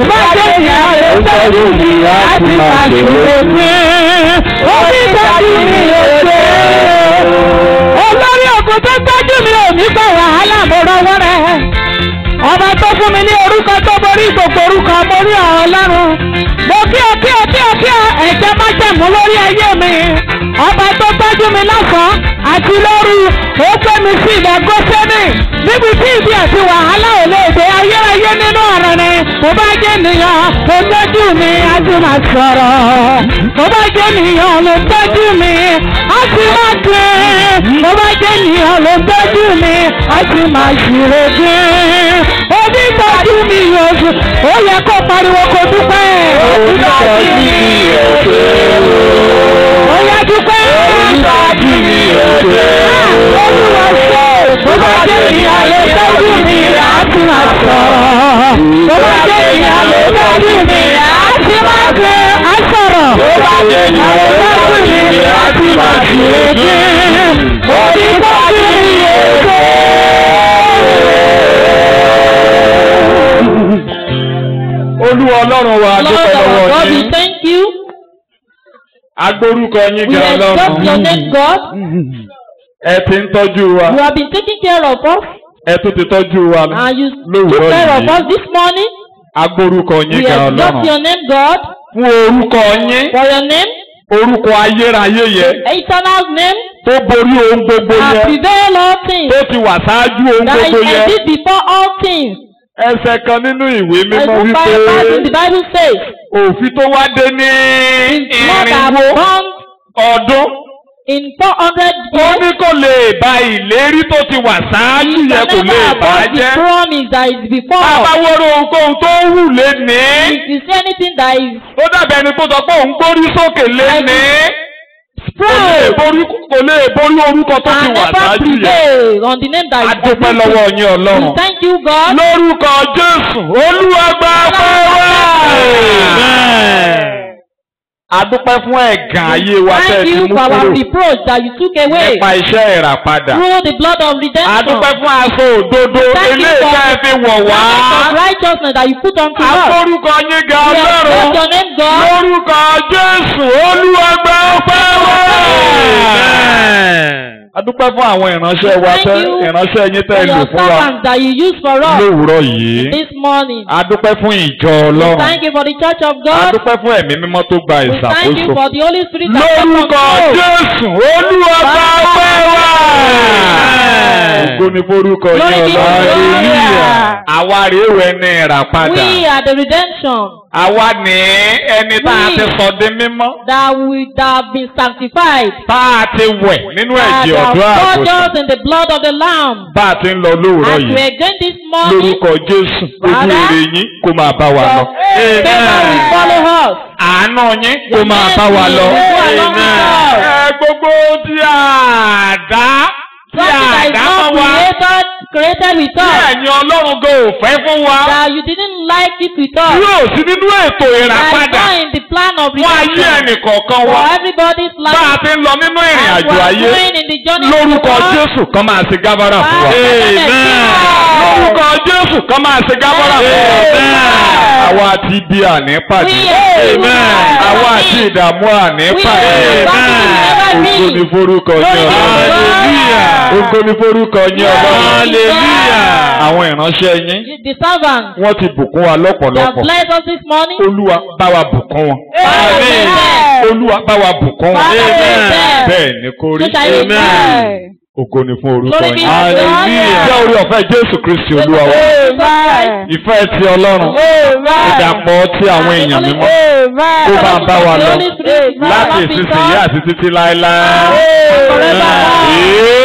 Bọ́dé ìyá ló tọ́jú mi, àti máa ṣòro gbé. Orí tọ́jú mi ò ṣe. Olórí ògùn tó tọ́jú mi ò ní gbà wàhálà mo rọwọ́ rẹ̀. Ọba tó fún mi ní orúkọ tó borí gbogbo orúkọ mo rí ọ̀rọ̀ Ọlọ́run. Mo kí ọ ẹ̀jẹ̀ má jẹ̀mú lórí ayé mi. Ọba tó tọ́jú mi lọ́sàn-án àti lóru, ó gbé mi sí ilẹ̀ Gósẹ́nì. Níbi tí ìdí àti wàhálà ò lè dé ayérayé nínú ọ̀rọ̀ ni. Mo bá jẹ́ ènìyàn ló tọ́jú mi, á ti máa sọ̀rọ̀. Mo bá jẹ́ ènìyàn ló tọ́jú mi, á ti máa gbé. Mo bá jẹ́ ènìyàn ló tọ́jú mi, á ti máa ṣírò gbé. Onítọ́jú mi yóò ṣe, ó yẹ kó pariwo kó dúpẹ́. Onítọ́jú mi yóò ṣe. Ó yẹ dúpẹ́. Onítọ́jú mi yóò ṣe. Olúwa ṣe, mo bá jẹ́ ènìyàn. bá dé ìyàwó tọ́jú mi, á ti máa gbé aṣọ̀rọ̀. Tó bá dé ìyàwó tọ́jú mi, á ti máa ṣe é dé. Orí tọ́jú mi èké. Olúwa Ọlọ́run wa dúpẹ́ lọ́wọ́ God, we yín. thank you. Agbórúkọ yín We gan exalt your Ọlọ́run. name, God. Ẹ ti ń tọ́jú wa. You have been taking care of us, Ẹ tún ti tọ́jú wa and you lówùúrọ̀ took care of yìí. us this morning. Agbórúkọ yín We gan exalt Ọlọ́run. your name, God, Fún orúkọ yín, for your name, orúkọ ayérayé yẹ, eternal name, tó borí ohun gbogbo that yẹ, prevail all things, tó ti wà ṣáájú ohun that gbogbo yẹ. exist before all things. Ẹsẹ̀ kan nínú ìwé As mímọ́ the wípé Bible says, òfin tó wá dé ní not irinwó abound ọdún. in 400 Ó years. ní kò lè ba ìlérí tó ti wà ṣáájú You yẹ can kò lè never bà á abort the jẹ́. promise that is before. Àbáwọ́rọ̀ ohunkóhun tó wù lé ní. If you say anything that is Ó dàbí ẹni tó sọ pé òun gbórí sókè lé ní. spread Kò lè borí orúkọ tó ti and wà never ṣáájú yẹ. prevail on the name that is Adúpẹ́ lọ́wọ́ yín We Ọlọ́run. thank you, God. Lórúkọ Jésù, Olúwa gba ọpẹ́ wa. Adúpẹ́ fún ẹ̀gàn ayé wa tẹ́ ẹ Thank ti you mú for our kúrò reproach that you took away nípa iṣẹ́ ìràpadà. through the blood of redemption. Adúpẹ́ fún aṣọ òdodo Thank you eléyìí for tẹ́ ẹ fi wọ̀ wá. the of righteousness that you put unto us. Agbórúkọ yín ga We Ọlọ́run. exalt your name, God. Lórúkọ Jésù, Olúwa gba ọpẹ́ wa. Adúpẹ́ fún àwọn ìránṣẹ́ wa Thank tẹ́ you ìránṣẹ́ yín tẹ́ For lò your fún wa servants that you use for us lówùúrọ̀ yìí. this morning. Adúpẹ́ fún ìjọ We Ọlọ́run. thank you for the church of God. Adúpẹ́ fún ẹ̀mí mímọ́ tó gba We thank you ìṣàkóso. for the Holy Spirit that takes Lórúkọ control. Jésù, Olúwa gba ọpẹ́ wa. Ògo ni forúkọ yín Glory be to Ọlọ́run. God. Àwa rèé wẹ̀ ní ìràpadà. We are the redemption Àwa ní ẹni tá a ti sọ di mímọ́. that have been sanctified. Tá a ti wẹ̀ nínú That ẹ̀jẹ̀ have ọ̀dọ́ purged àgùntàn. us in the blood of the Lamb. Bá a ti ń lọ lówùúrọ̀ As we yìí. again this morning, Lórúkọ Jésù, ojú Father, ire yín kó máa bá wa lọ. favor will follow us. Àánú yín kó máa bá wa lọ. Mercy will go along with us. Gbogbo tí a dá Something that is not mọ́ wa. created with Tí us. ẹ̀yin Ọlọ́run gan ò fẹ́ fún wa. That you didn't like it with us. Yóò sí nínú ètò That is ìràpadà. not in the plan of Fún ayé redemption. ẹnìkọ̀ọ̀kan For wa. everybody's Bá a life. ti ń lọ nínú ìrìn As àjò we are ayé. going in the journey Lórúkọ of the Lord. Jésù kan máa ṣe gábárà fún wa. Amen. Lórúkọ Jésù kan máa ṣe gábárà fún wa. Amen. Àwa àti ibi àní pàdé. Amen. Àwa àti ìdààmú àní pàdé. Ògo ni forúkọ yín Ọlọ́run. Ògo ni forúkọ yín Ọlọ́run. Àwọn ìránṣẹ́ yín The servants wọ́n ti bùkún wa that lọ́pọ̀lọpọ̀. blessed us this morning. Olúwa bá wa bùkún wọn. Amen. Olúwa bá wa bùkún wọn. Amen. Bẹ́ẹ̀ ni kò rí. So shall it be. Ògo ni fún orúkọ Glory be yín. to God. Jẹ́ orí ọ̀fẹ́ Jésù Kristi Olúwa wa. Amen. Ìfẹ́ ti Ọlọ́run. Ìdàpọ̀ ti àwọn èèyàn mímọ́. Ó máa bá wa lọ láti ìsinsìnyí àti títí láéláé. Forever.